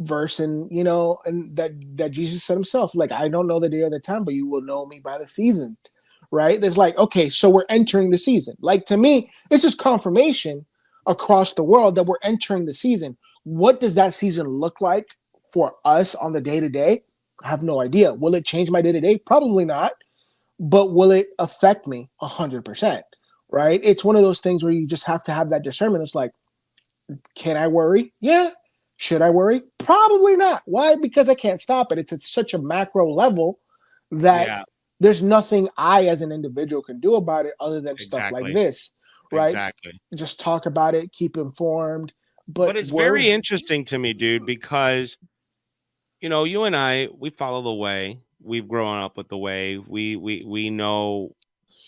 verse, and and that Jesus said himself, like, I don't know the day or the time, but you will know me by the season, right? There's like, okay, so we're entering the season. Like, to me, it's just confirmation across the world that we're entering the season. What does that season look like for us on the day-to-day? I have no idea. Will it change my day-to-day? Probably not. But will it affect me? 100%, right? It's one of those things where you just have to have that discernment. It's like, can I worry? Yeah. Should I worry? Probably not. Why? Because I can't stop it. It's at such a macro level that there's nothing I as an individual can do about it other than stuff like this, right? Exactly. Just talk about it, keep informed. But it's very interesting to me, dude, because, you and I, we follow the way. We've grown up with the way. We know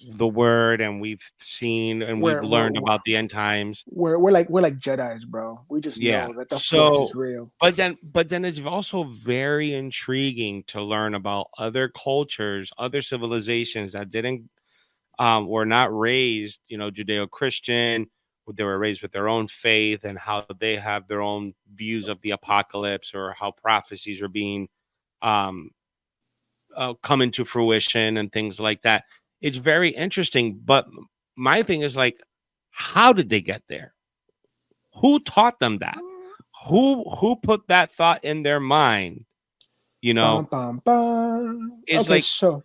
the word, and we've seen and we've learned about the end times. We're like Jedis, bro. We just know that the force is real. But then it's also very intriguing to learn about other cultures, other civilizations that didn't were not raised, Judeo-Christian. They were raised with their own faith, and how they have their own views of the apocalypse, or how prophecies are being come into fruition and things like that. It's very interesting. But my thing is, like, how did they get there? Who taught them that? Who put that thought in their mind? It's okay, like, so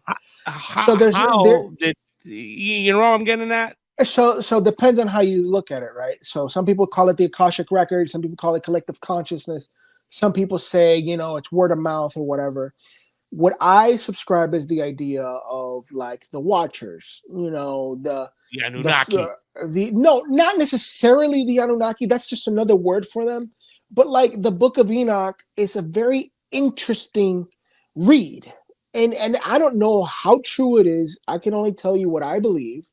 there's what I'm getting at? So it depends on how you look at it, right? So some people call it the Akashic record, some people call it collective consciousness, some people say, it's word of mouth or whatever. What I subscribe is the idea of like the Watchers, the Anunnaki. No, not necessarily the Anunnaki. That's just another word for them. But like the Book of Enoch is a very interesting read, and I don't know how true it is. I can only tell you what I believe.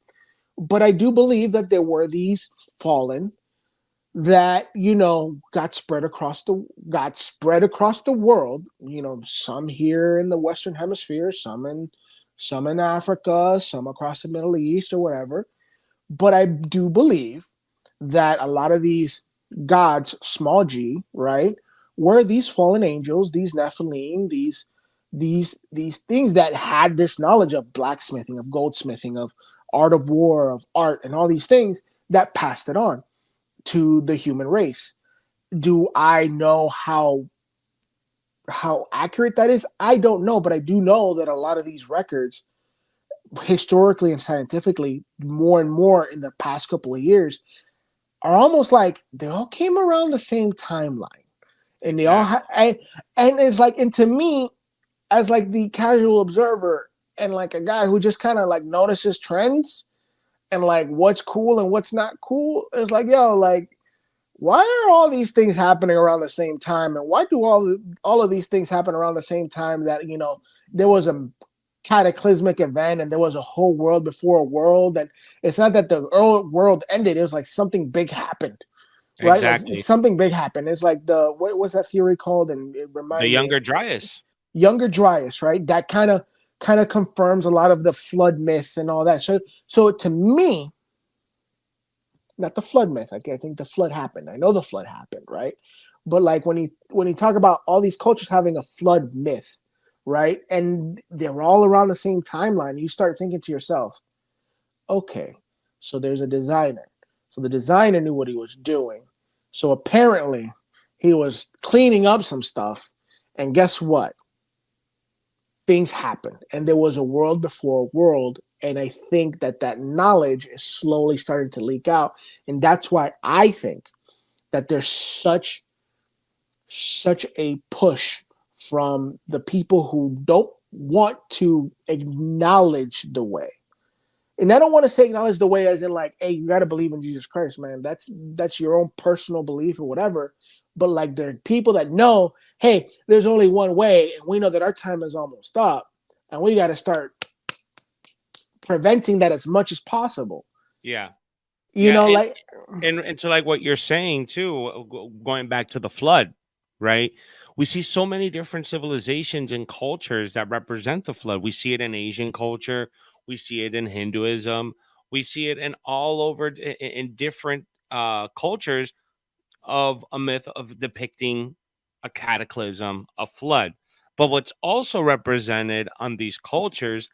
But I do believe that there were these fallen that, got spread across the world, some here in the Western Hemisphere, some in Africa, some across the Middle East or whatever. But I do believe that a lot of these gods, small g, right, were these fallen angels, these Nephilim, these things that had this knowledge of blacksmithing, of goldsmithing, of art of war, of art, and all these things that passed it on to the human race. Do I know how accurate that is? I don't know, but I do know that a lot of these records, historically and scientifically, more and more in the past couple of years, are almost like they all came around the same timeline, and they all and it's like, and to me, as like the casual observer and like a guy who just kind of like notices trends and like what's cool and what's not cool, it's like, yo, like, why are all these things happening around the same time? And why do all of these things happen around the same time that, there was a cataclysmic event and there was a whole world before a world? And it's not that the world ended. It was like something big happened, right? Exactly. Like, something big happened. It's like what's that theory called? And it reminds me. The Younger Dryas. Younger Dryas, right? That kind of confirms a lot of the flood myth and all that. So to me, not the flood myth. I think the flood happened. I know the flood happened, right? But like when you talk about all these cultures having a flood myth, right? And they're all around the same timeline, you start thinking to yourself, okay, so there's a designer. So the designer knew what he was doing. So apparently he was cleaning up some stuff. And guess what? Things happened, and there was a world before a world, And I think that knowledge is slowly starting to leak out. And that's why I think that there's such a push from the people who don't want to acknowledge the way. And I don't want to say acknowledge the way as in like, hey, you got to believe in Jesus Christ, man. That's your own personal belief or whatever. But like, there are people that know, hey, there's only one way, and we know that our time is almost up, and we got to start preventing that as much as possible. Yeah. You know, like, and so like what you're saying too, going back to the flood, right? We see so many different civilizations and cultures that represent the flood. We see it in Asian culture. We see it in Hinduism. We see it in all over in different cultures of a myth of depicting a cataclysm, a flood. But what's also represented on these cultures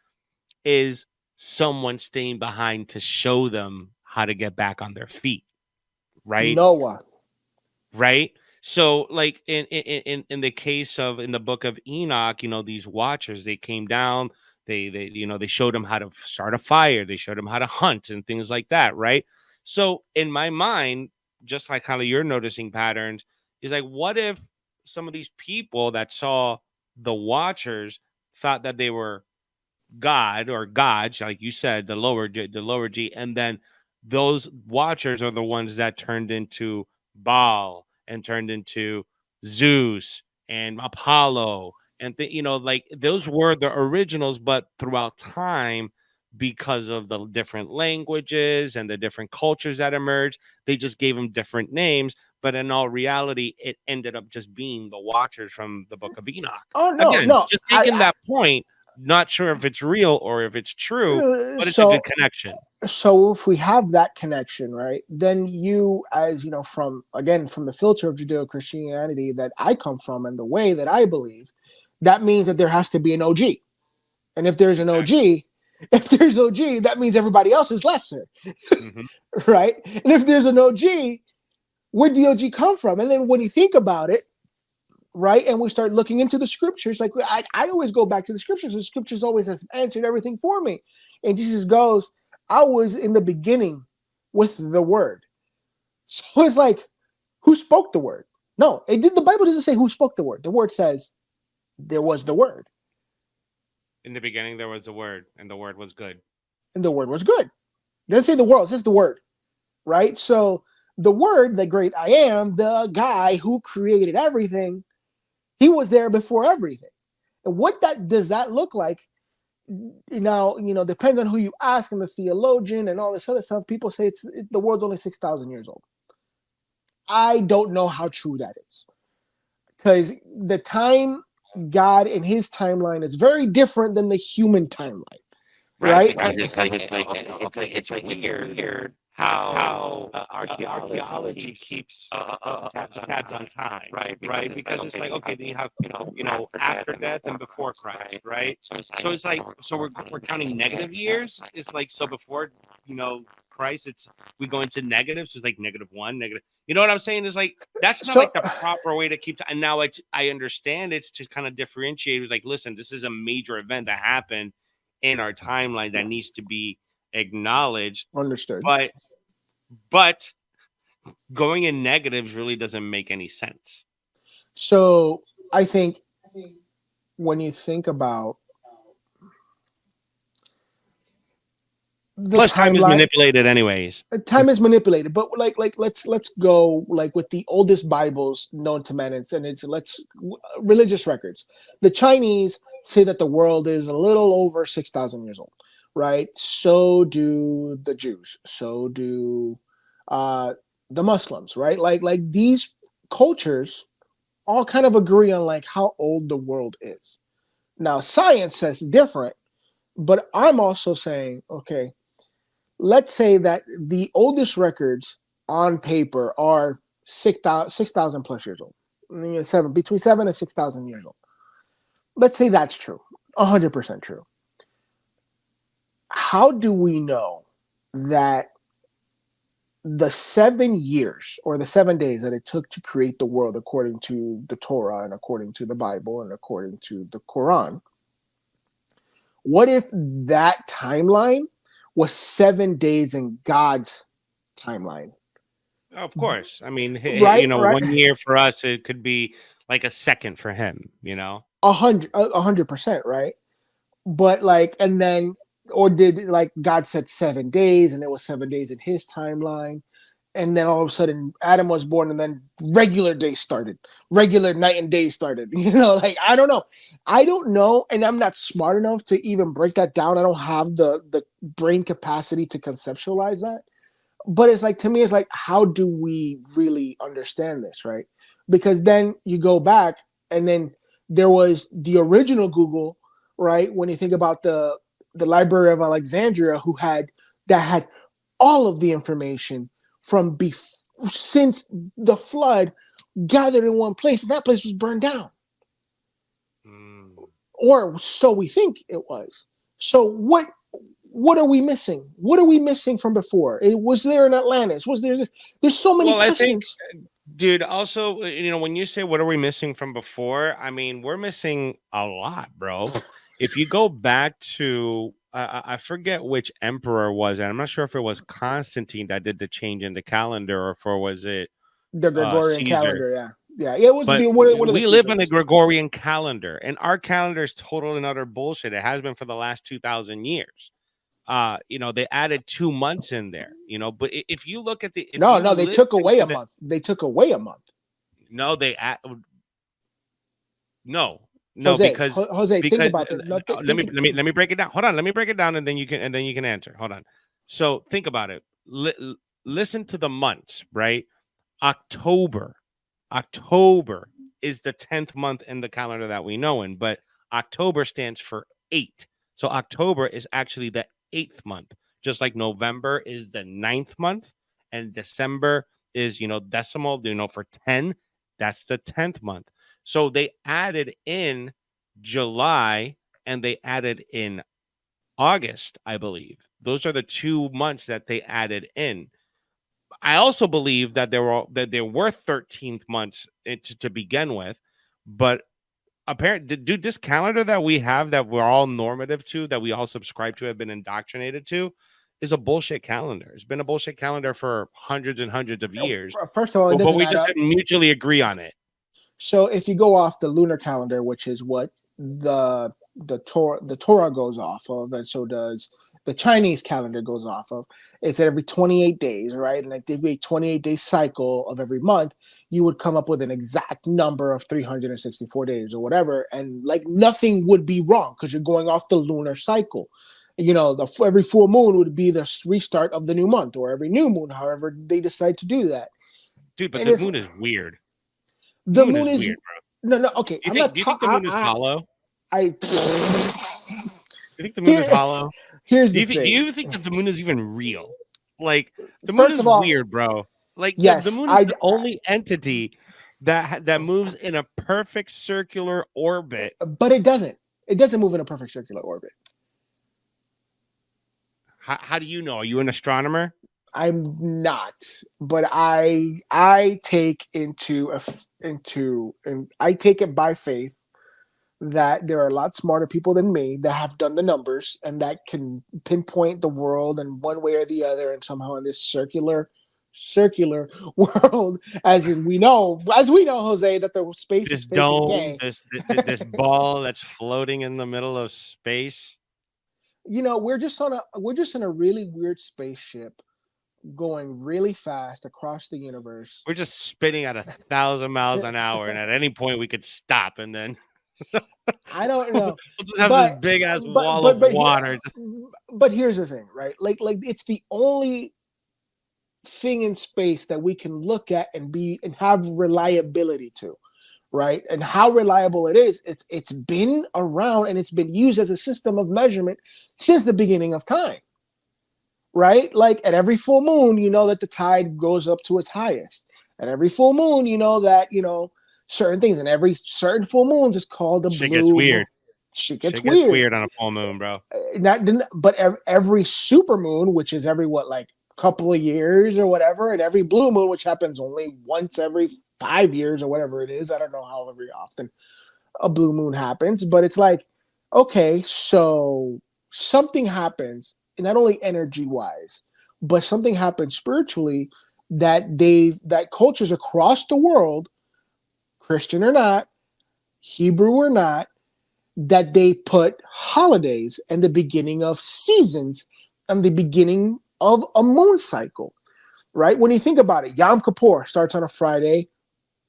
is someone staying behind to show them how to get back on their feet, right? Noah. Right? So like in the case of in the book of Enoch, you know, these watchers, they came down, they you know, they showed them how to start a fire, they showed them how to hunt and things like that, right? So in my mind, just like how you're noticing patterns, is like, what if some of these people that saw the watchers thought that they were God or gods, like you said, the lower G, and then those watchers are the ones that turned into Baal and turned into Zeus and Apollo, and you know, like those were the originals, but throughout time, because of the different languages and the different cultures that emerged, they just gave them different names. But in all reality, it ended up just being the watchers from the book of Enoch. Oh no, Again, no, just taking that point. Not sure if it's real or if it's true, but it's a good connection. So if we have that connection, right, then you, as you know, from the filter of Judeo-Christianity that I come from and the way that I believe, that means that there has to be an OG. And if there's an OG, that means everybody else is lesser. Mm-hmm. Right? And if there's an OG, where'd the OG come from? And then when you think about it, right, and we start looking into the scriptures, like I always go back to the scriptures. The scriptures always has answered everything for me. And Jesus goes, I was in the beginning with the word. So it's like, who spoke the word? No, the Bible doesn't say who spoke the word. The word says there was the word. In the beginning, there was the word, and the word was good. And the word was good. It doesn't say the world, it says the word, right? So the word, the great I am, the guy who created everything, he was there before everything. And what does that look like? Now, you know, depends on who you ask and the theologian and all this other stuff. People say the world's only 6,000 years old. I don't know how true that is. Because the time God in his timeline is very different than the human timeline. Right? It's like weird how archaeology keeps tabs on time, right? Because it's like, okay, then you have you know after death and before Christ, right? So it's like, so we're counting negative years. It's like, so before Christ, we go into negatives. So it's like -1, negative. You know what I'm saying? Is like that's not like the proper way to keep time. And now I understand it's to kind of differentiate. It's like, listen, this is a major event that happened in our timeline that needs to be acknowledged. Understood. But going in negatives really doesn't make any sense. So I think when you think about plus time is manipulated anyways. Time is manipulated, but like let's go like with the oldest Bibles known to man, and it's religious records. The Chinese say that the world is a little over 6,000 years old, right? So do the Jews. So do the Muslims, right? Like these cultures all kind of agree on like how old the world is. Now science says different, but I'm also saying, okay, let's say that the oldest records on paper are 6,000 plus years old, between 7 and 6,000 years old. Let's say that's true, 100% true. How do we know that the 7 years or the 7 days that it took to create the world according to the Torah and according to the Bible and according to the Quran What if that timeline was 7 days in God's timeline? Of course. I mean, Right, 1 year for us, it could be like a second for him, 100%, right? But like, and then, or did like God said 7 days, and it was 7 days in his timeline, and then all of a sudden Adam was born, and then regular day started, regular night and day started. Like I don't know, and I'm not smart enough to even break that down. I don't have the brain capacity to conceptualize that. But it's like, to me, it's like, how do we really understand this, right? Because then you go back, and then there was the original Google, right? When you think about the Library of Alexandria, that had all of the information from since the flood gathered in one place, and that place was burned down. Or so we think it was. So what are we missing? What are we missing from before? Was there an Atlantis? Was there this? There's so many questions. I think, dude, also, when you say what are we missing from before, I mean, we're missing a lot, bro. If you go back to, I forget which emperor was it. I'm not sure if it was Constantine that did the change in the calendar, or if it was it the Gregorian Caesar. Calendar. Yeah. It was. We live in a Gregorian calendar, and our calendar is total and utter bullshit. It has been for the last 2,000 years. They added 2 months in there, but if you look at they took away a month. They took away a month. No, Jose, because think about it. Let me break it down. Hold on, let me break it down, and then you can answer. Hold on. So think about it. Listen to the months, right? October is the 10th month in the calendar that we know in, but October stands for 8. So October is actually the 8th month, just like November is the 9th month, and December is, decimal, for 10, that's the 10th month. So they added in July and they added in August, I believe. Those are the 2 months that they added in. I also believe that there were 13th months to begin with, but apparently, dude, this calendar that we have, that we're all normative to, that we all subscribe to, have been indoctrinated to, is a bullshit calendar. It's been a bullshit calendar for hundreds and hundreds of years. First of all, but we just didn't mutually agree on it. So if you go off the lunar calendar, which is what the Torah goes off of, and so does the Chinese calendar goes off of, it's every 28 days, right? And like every 28-day cycle of every month, you would come up with an exact number of 364 days or whatever, and like nothing would be wrong because you're going off the lunar cycle. Every full moon would be the restart of the new month, or every new moon, however they decide to do that. Dude, but the moon is weird. The moon is weird, bro. No, okay. Do you think the moon is hollow? You think the moon is hollow? Here's the thing. Do you think that the moon is even real? Like, the moon is weird, bro. Like, yes, the moon is the only entity that moves in a perfect circular orbit. But it doesn't. It doesn't move in a perfect circular orbit. How do you know? Are you an astronomer? I'm not, but I take and I take it by faith that there are a lot smarter people than me that have done the numbers and that can pinpoint the world in one way or the other, and somehow in this circular world, as we know, Jose, that the space this is fake dome, this ball that's floating in the middle of space. We're just in a really weird spaceship going really fast across the universe. We're just spinning at 1,000 miles an hour, and at any point we could stop, and then I don't know. We'll just have this big ass wall of water. But here's the thing, right? Like it's the only thing in space that we can look at and have reliability to, right? And how reliable it is, it's been around and it's been used as a system of measurement since the beginning of time. Right? Like at every full moon, that the tide goes up to its highest. At every full moon, that, certain things. And every certain full moons is called a blue. Shit gets weird. Shit gets weird on a full moon, bro. But every super moon, which is every couple of years or whatever, and every blue moon, which happens only once every 5 years or whatever it is. I don't know how very often a blue moon happens, but it's like, okay, so something happens, not only energy wise, but something happens spiritually that cultures across the world, Christian or not, Hebrew or not, that they put holidays and the beginning of seasons and the beginning of a moon cycle, right? When you think about it, Yom Kippur starts on a Friday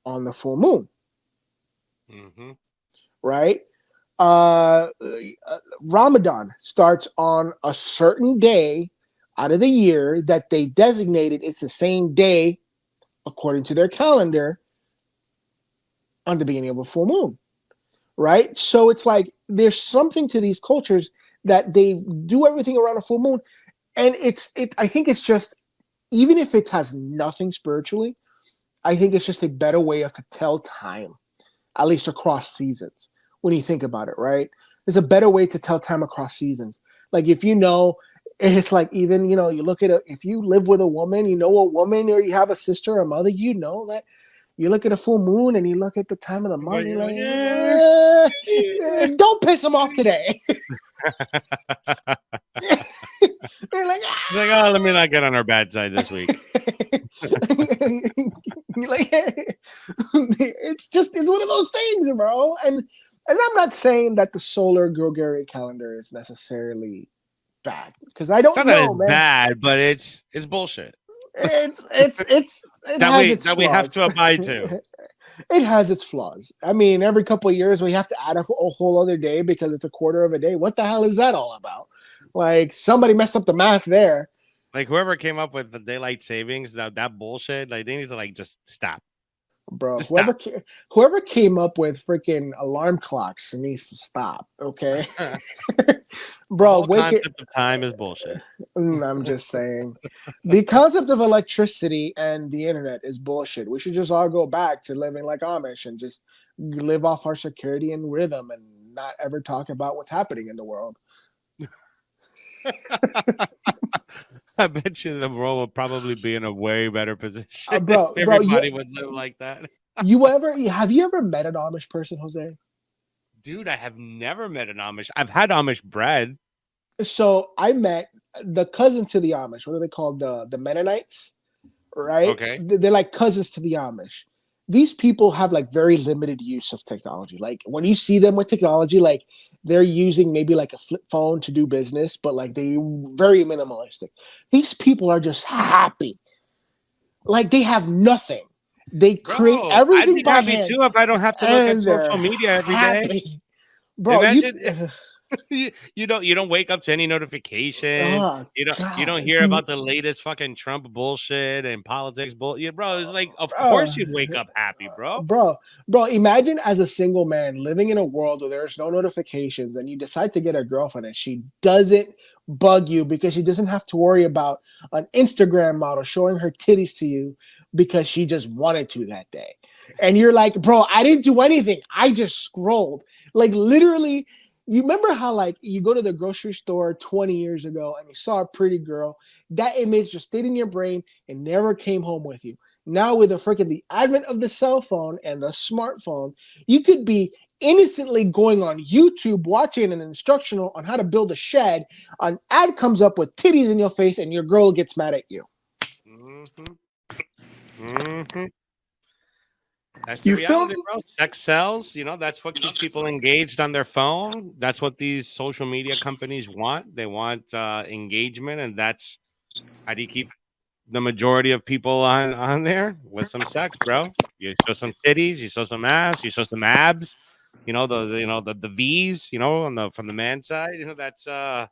on the full moon, right? Ramadan starts on a certain day out of the year that they designated. It's the same day, according to their calendar, on the beginning of a full moon, right? So it's like there's something to these cultures that they do everything around a full moon, and I think it's just, even if it has nothing spiritually, I think it's just a better way to tell time, at least across seasons. When you think about it, right? There's a better way to tell time across seasons. Like if it's like, even, you look at if you live with a woman, a woman, or you have a sister or a mother, that you look at a full moon and you look at the time of the month, you're like, don't piss them off today. They're like, He's like, oh, let me not get on her bad side this week. Like, it's one of those things, bro. And I'm not saying that the solar Gregorian calendar is necessarily bad, because I don't know, that it's man. bad, but it's bullshit. That we have to abide to. It has its flaws. I mean, every couple of years we have to add a whole other day because it's a quarter of a day. What the hell is that all about? Like, somebody messed up the math there. Like, whoever came up with the daylight savings, that bullshit, like, they need to just stop. Bro, whoever came up with freaking alarm clocks needs to stop, okay? Bro, the concept of time is bullshit. I'm just saying. The concept of electricity and the internet is bullshit. We should just all go back to living like Amish and just live off our circadian rhythm and not ever talk about what's happening in the world. I bet you the world will probably be in a way better position if everybody would live like that. Have you ever met an Amish person, Jose? Dude, I have never met an Amish. I've had Amish bread. So I met the cousin to the Amish. What are they called? The Mennonites, right? Okay. They're like cousins to the Amish. These people have like very limited use of technology. Like when you see them with technology, like they're using maybe like a flip phone to do business, but like they very minimalistic. These people are just happy. Like they have nothing. They create everything by hand. I'd be happy too if I don't have to look at social media every day. Bro, imagine you don't wake up to any notification. You don't hear about the latest fucking Trump bullshit and politics bullshit, bro. It's like, of course you'd wake up happy, bro. Bro, imagine as a single man living in a world where there's no notifications and you decide to get a girlfriend and she doesn't bug you because she doesn't have to worry about an Instagram model showing her titties to you because she just wanted to that day. And you're like, bro, I didn't do anything. I just scrolled. Like literally. You remember how like you go to the grocery store 20 years ago and you saw a pretty girl, that image just stayed in your brain and never came home with you. Now with the advent of the cell phone and the smartphone, you could be innocently going on YouTube watching an instructional on how to build a shed. An ad comes up with titties in your face and your girl gets mad at you. That's the reality, bro. Sex sells. That's what keeps people engaged on their phone. That's what these social media companies want. They want engagement, and that's how do you keep the majority of people on there with some sex, bro. You show some titties, you show some ass, you show some abs. The V's. From the man side. That's those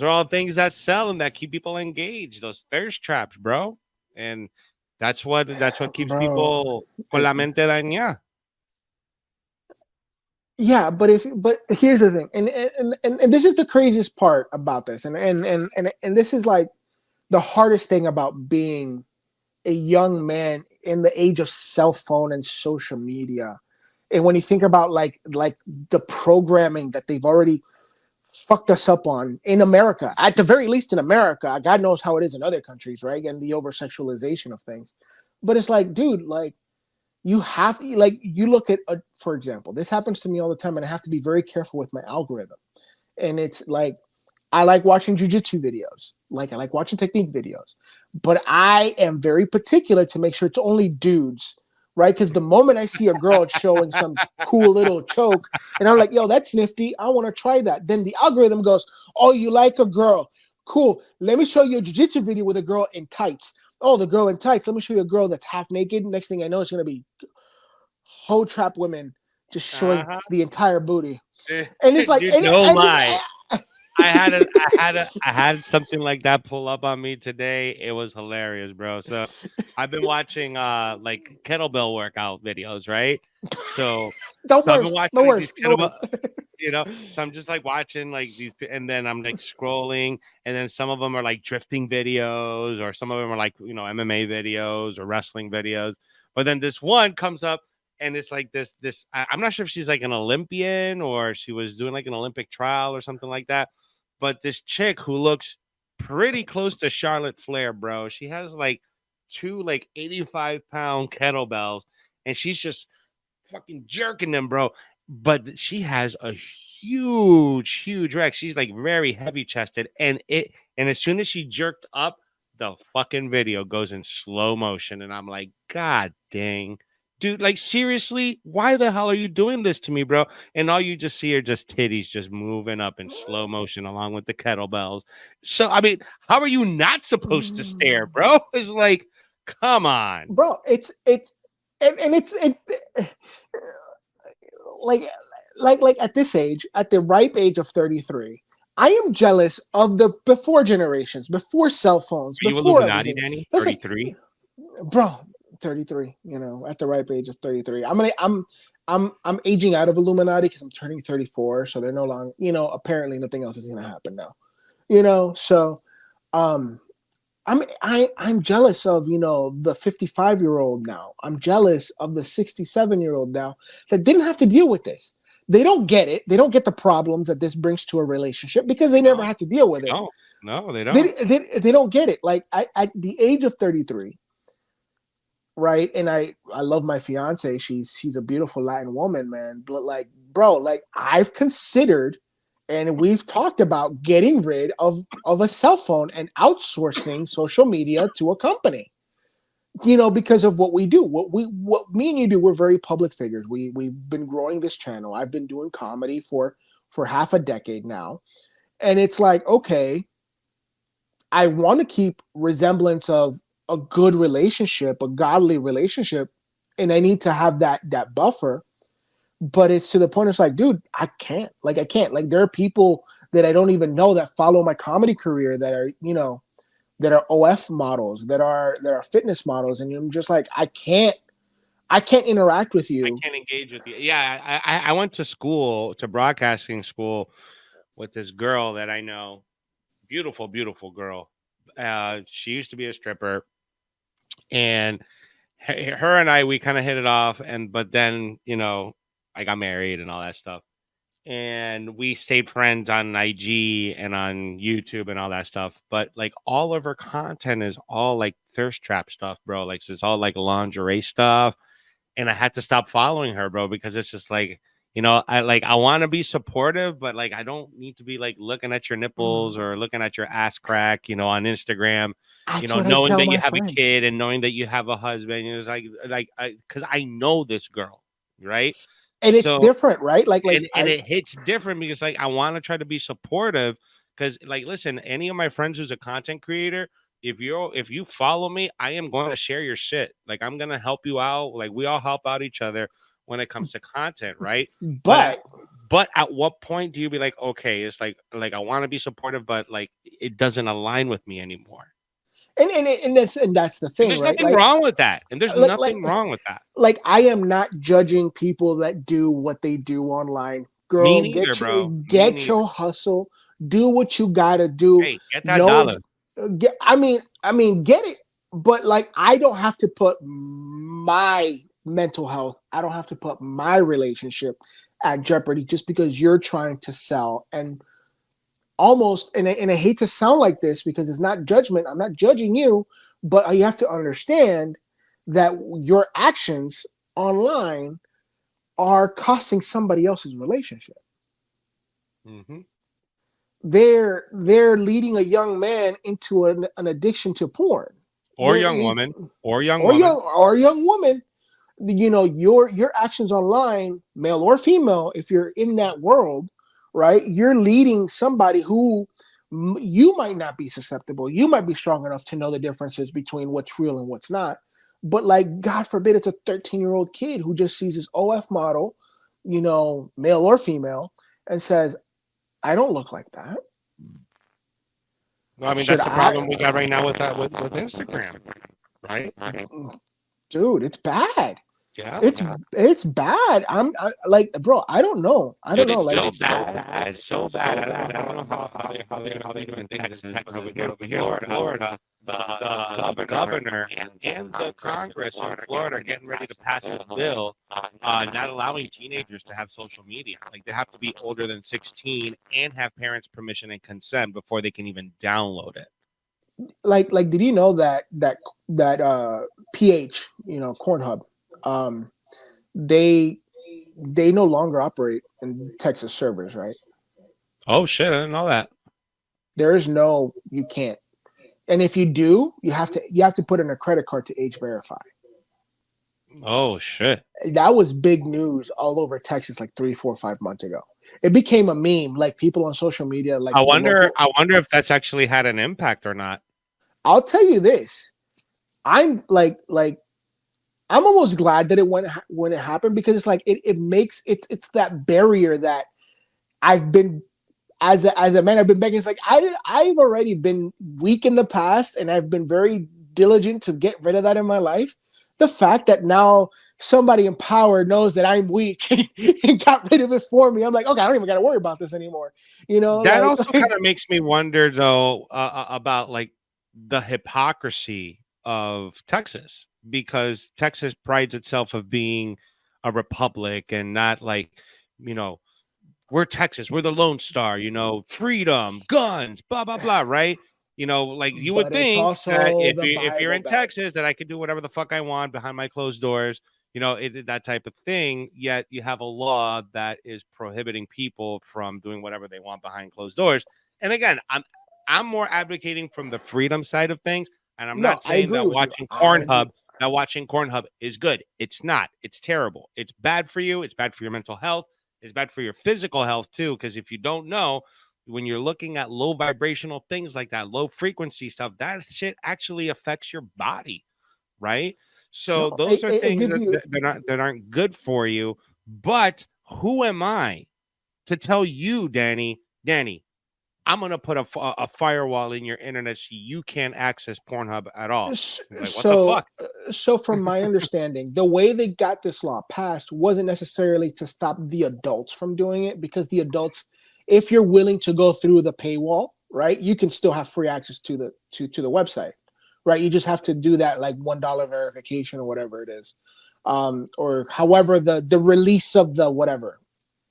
are all things that sell and that keep people engaged. Those thirst traps, bro, and. That's what keeps people con la mente dañada. Yeah, but here's the thing, and this is the craziest part about this, and this is like the hardest thing about being a young man in the age of cell phone and social media, and when you think about like the programming that they've already fucked us up on in America, at the very least in America. God knows how it is in other countries, right? And the over-sexualization of things. But it's like, dude, like you have to, like, you look at, for example, this happens to me all the time, and I have to be very careful with my algorithm. And it's like, I like watching jujitsu videos. Like, I like watching technique videos. But I am very particular to make sure it's only dudes, right? Because the moment I see a girl showing some cool little choke, and I'm like, yo, that's nifty, I want to try that. Then the algorithm goes, oh, you like a girl. Cool. Let me show you a jiu-jitsu video with a girl in tights. Oh, the girl in tights. Let me show you a girl that's half naked. Next thing I know, it's going to be whole trap women just showing the entire booty. And it's like, dude, no lie. I had something like that pull up on me today. It was hilarious, bro. So I've been watching like kettlebell workout videos, right? So I've been watching these kettlebell, you know. So I'm just like watching like these, and then I'm like scrolling, and then some of them are like drifting videos, or some of them are like, you know, MMA videos or wrestling videos. But then this one comes up, and it's like this. I'm not sure if she's like an Olympian or she was doing like an Olympic trial or something like that. But this chick who looks pretty close to Charlotte Flair, bro. She has like 2 like 85-pound kettlebells, and she's just fucking jerking them, bro. But she has a huge rack. She's like very heavy chested, and as soon as she jerked up, the fucking video goes in slow motion, and I'm like, God dang. Dude, like, seriously, why the hell are you doing this to me, bro? And all you just see are just titties just moving up in slow motion along with the kettlebells. So, I mean, how are you not supposed to stare, bro? It's like, come on. Bro, it's like at this age, at the ripe age of 33, I am jealous of the before generations, before cell phones, Are you before Illuminati, Danny? 33? Bro, 33, you know, at the ripe age of 33. I'm aging out of Illuminati because I'm turning 34, so they're no longer, you know, apparently nothing else is gonna happen now. You know, so I'm jealous of, you know, the 55-year-old now. I'm jealous of the 67-year-old now that didn't have to deal with this. They don't get it. They don't get the problems that this brings to a relationship because they never had to deal with it. No, they don't. They don't get it. Like, at the age of 33, right? And I love my fiance. She's a beautiful Latin woman, man. But like, bro, like, I've considered, and we've talked about getting rid of a cell phone and outsourcing social media to a company. You know, because of what we do. What me and you do, we're very public figures. We've been growing this channel. I've been doing comedy for half a decade now. And it's like, okay, I want to keep resemblance of a good relationship, a godly relationship, and I need to have that buffer. But it's to the point, it's like, dude, I can't. Like, there are people that I don't even know that follow my comedy career that are, you know, that are OF models, that are fitness models, and I'm just like, I can't interact with you. I can't engage with you. Yeah, I went to broadcasting school with this girl that I know. Beautiful girl. She used to be a stripper, and her and I, we kind of hit it off, but then, you know, I got married and all that stuff, and we stayed friends on IG and on YouTube and all that stuff. But like, all of her content is all like thirst trap stuff, bro. Like, it's all like lingerie stuff, and I had to stop following her, bro, because it's just like, you know, I want to be supportive, but like, I don't need to be like looking at your nipples or looking at your ass crack, you know, on Instagram. That's, you know, knowing that you have a kid and knowing that you have a husband. It's like because I know this girl, right? And it's different, right? Like and it hits different because like, I want to try to be supportive because, like, listen, any of my friends who's a content creator, if you follow me, I am going to share your shit. Like, I'm going to help you out. Like, we all help out each other when it comes to content, right? But at what point do you be like, okay, it's like I want to be supportive, but like, it doesn't align with me anymore. And that's the thing. There's right? nothing wrong with that, and there's nothing wrong with that. Like, I am not judging people that do what they do online. Girl, me neither, get your hustle. Do what you gotta do. Hey, get that dollar. I mean, get it. But like, I don't have to put my mental health, I don't have to put my relationship at jeopardy just because you're trying to sell. And almost, and I hate to sound like this because it's not judgment, I'm not judging you, but you have to understand that your actions online are costing somebody else's relationship. Mm-hmm. They're leading a young man into an addiction to porn, Or young woman. or young woman. You know, your actions online, male or female, if you're in that world, right, you're leading somebody who you might not be susceptible. You might be strong enough to know the differences between what's real and what's not. But like, God forbid, it's a 13-year-old kid who just sees this OF model, you know, male or female, and says, I don't look like that. Well, I mean, that's the problem we got right now with that with Instagram, right? Dude, it's bad. Yeah, it's bad. I like, bro, I don't know. It's so bad. I don't know how they even think this is over here in Florida. The governor and the Congress in Florida are getting ready to pass a bill not allowing teenagers to have social media. Like, they have to be older than 16 and have parents' permission and consent before they can even download it. Like, did you know that PH, you know, Cornhub, they no longer operate in Texas servers, right? Oh shit, I didn't know that. There is no, you can't. And if you do, you have to put in a credit card to age verify. Oh shit. That was big news all over Texas like 3, 4, 5 months ago. It became a meme, like people on social media, like, I wonder if that's actually had an impact or not. I'll tell you this. I'm like I'm almost glad that it went when it happened, because it's like it makes it's that barrier that I've been as a man, I've been begging. It's like I've already been weak in the past, and I've been very diligent to get rid of that in my life. The fact that now somebody in power knows that I'm weak and got rid of it for me, I'm like, okay, I don't even got to worry about this anymore. You know, that also kind of makes me wonder though about like the hypocrisy of Texas, because Texas prides itself of being a republic and not like, you know, we're Texas, we're the Lone Star, you know, freedom, guns, blah, blah, blah, right? You know, like you would think that if you're in Texas, that I could do whatever the fuck I want behind my closed doors, you know, that type of thing. Yet you have a law that is prohibiting people from doing whatever they want behind closed doors. And again, I'm more advocating from the freedom side of things. And I'm not saying that watching Pornhub is good. It's not. It's terrible. It's bad for you. It's bad for your mental health. It's bad for your physical health too. Because if you don't know, when you're looking at low vibrational things like that, low frequency stuff, that shit actually affects your body, right? So those are things that aren't good for you. But who am I to tell you, Danny, I'm going to put a firewall in your internet so you can't access Pornhub at all. Like, so from my understanding, the way they got this law passed wasn't necessarily to stop the adults from doing it, because the adults, if you're willing to go through the paywall, right, you can still have free access to the website, right? You just have to do that like $1 verification or whatever it is, or however the release of the whatever.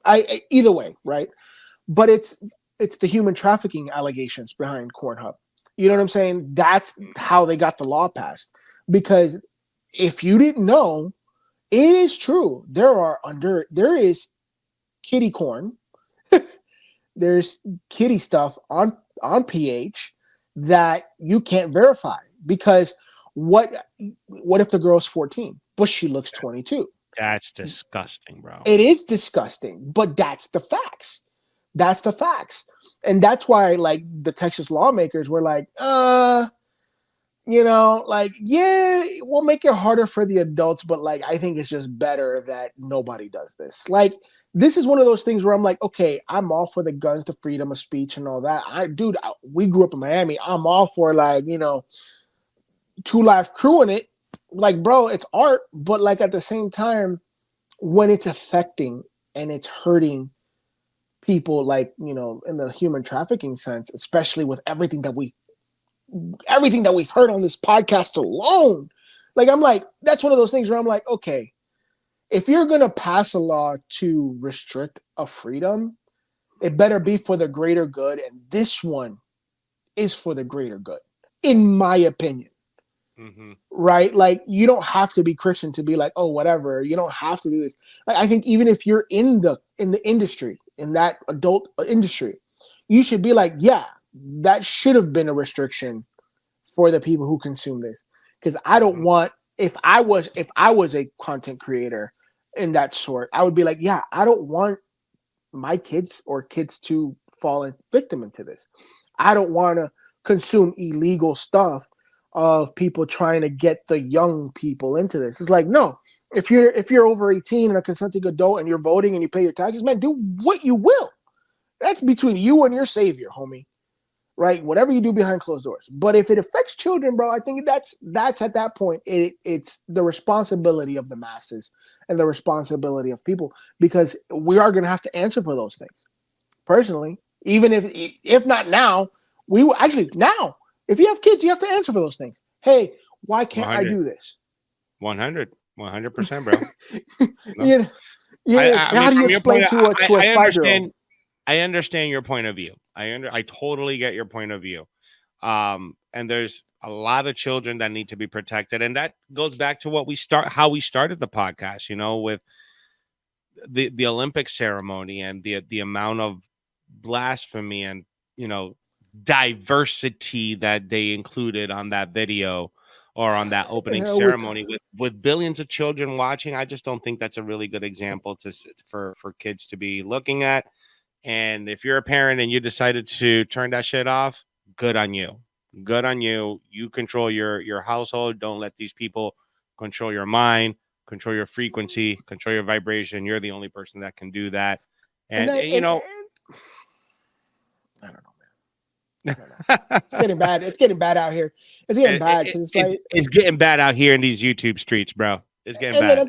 Either way, right? But it's the human trafficking allegations behind Pornhub. You know what I'm saying? That's how they got the law passed. Because if you didn't know, it is true. There is kiddie corn. There's kiddie stuff on PH that you can't verify, because what if the girl's 14 but she looks 22? That's disgusting, bro. It is disgusting, but that's the facts. That's the facts. And that's why, like, the Texas lawmakers were like, you know, like, yeah, we'll make it harder for the adults, but like, I think it's just better that nobody does this. Like, this is one of those things where I'm like, okay, I'm all for the guns, the freedom of speech and all that. We grew up in Miami. I'm all for, like, you know, 2 Live Crew in it. Like, bro, it's art, but like at the same time, when it's affecting and it's hurting people, like, you know, in the human trafficking sense, especially with everything that we've heard on this podcast alone, like, I'm like, that's one of those things where I'm like, okay, if you're gonna pass a law to restrict a freedom, it better be for the greater good, and this one is for the greater good, in my opinion. right? Like, you don't have to be Christian to be like, oh, whatever. You don't have to do this. Like, I think even if you're in the industry, in that adult industry, you should be like, yeah, that should have been a restriction for the people who consume this. Because I don't want, if I was a content creator in that sort, I would be like, yeah, I don't want my kids or kids to fall victim into this. I don't want to consume illegal stuff of people trying to get the young people into this. It's like, no, if you're over 18 and a consenting adult and you're voting and you pay your taxes, man, do what you will. That's between you and your savior, homie. Right? Whatever you do behind closed doors. But if it affects children, bro, I think that's at that point, it's the responsibility of the masses and the responsibility of people, because we are going to have to answer for those things. Personally, even if not now, now, if you have kids, you have to answer for those things. Hey, why can't 100. I do this? 100%, bro. No. How do you explain to a 5-year-old? I understand your point of view. I totally get your point of view. And there's a lot of children that need to be protected. And that goes back to how we started the podcast, with the Olympic ceremony and the amount of blasphemy and, diversity that they included on that video or on that opening ceremony with billions of children watching. I just don't think that's a really good example for kids to be looking at. And if you're a parent and you decided to turn that shit off, good on you. Good on you. You control your household. Don't let these people control your mind, control your frequency, control your vibration. You're the only person that can do that. And I don't know, man. It's getting bad. It's getting bad out here. It's getting bad because it's getting bad out here in these YouTube streets, bro. It's getting bad.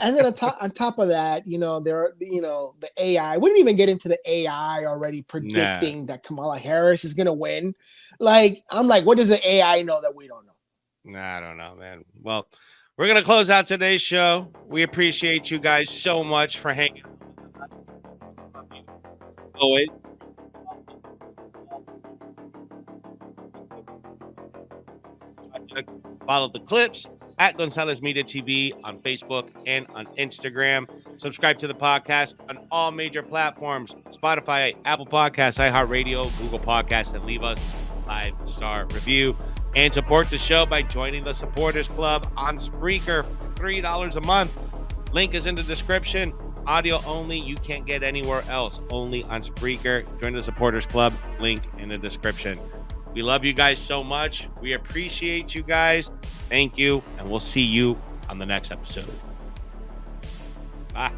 And then on top of that, there are, the AI. We didn't even get into the AI already predicting that Kamala Harris is going to win. Like, I'm like, what does the AI know that we don't know? I don't know, man. Well, we're going to close out today's show. We appreciate you guys so much for hanging out. Always. Follow the clips at Gonzalez Media TV on Facebook and on Instagram. Subscribe to the podcast on all major platforms: Spotify, Apple Podcasts, iHeartRadio, Google Podcasts, and leave us a 5-star review. And support the show by joining the Supporters Club on Spreaker for $3 a month. Link is in the description. Audio only. You can't get anywhere else. Only on Spreaker. Join the Supporters Club. Link in the description. We love you guys so much. We appreciate you guys. Thank you. And we'll see you on the next episode. Bye.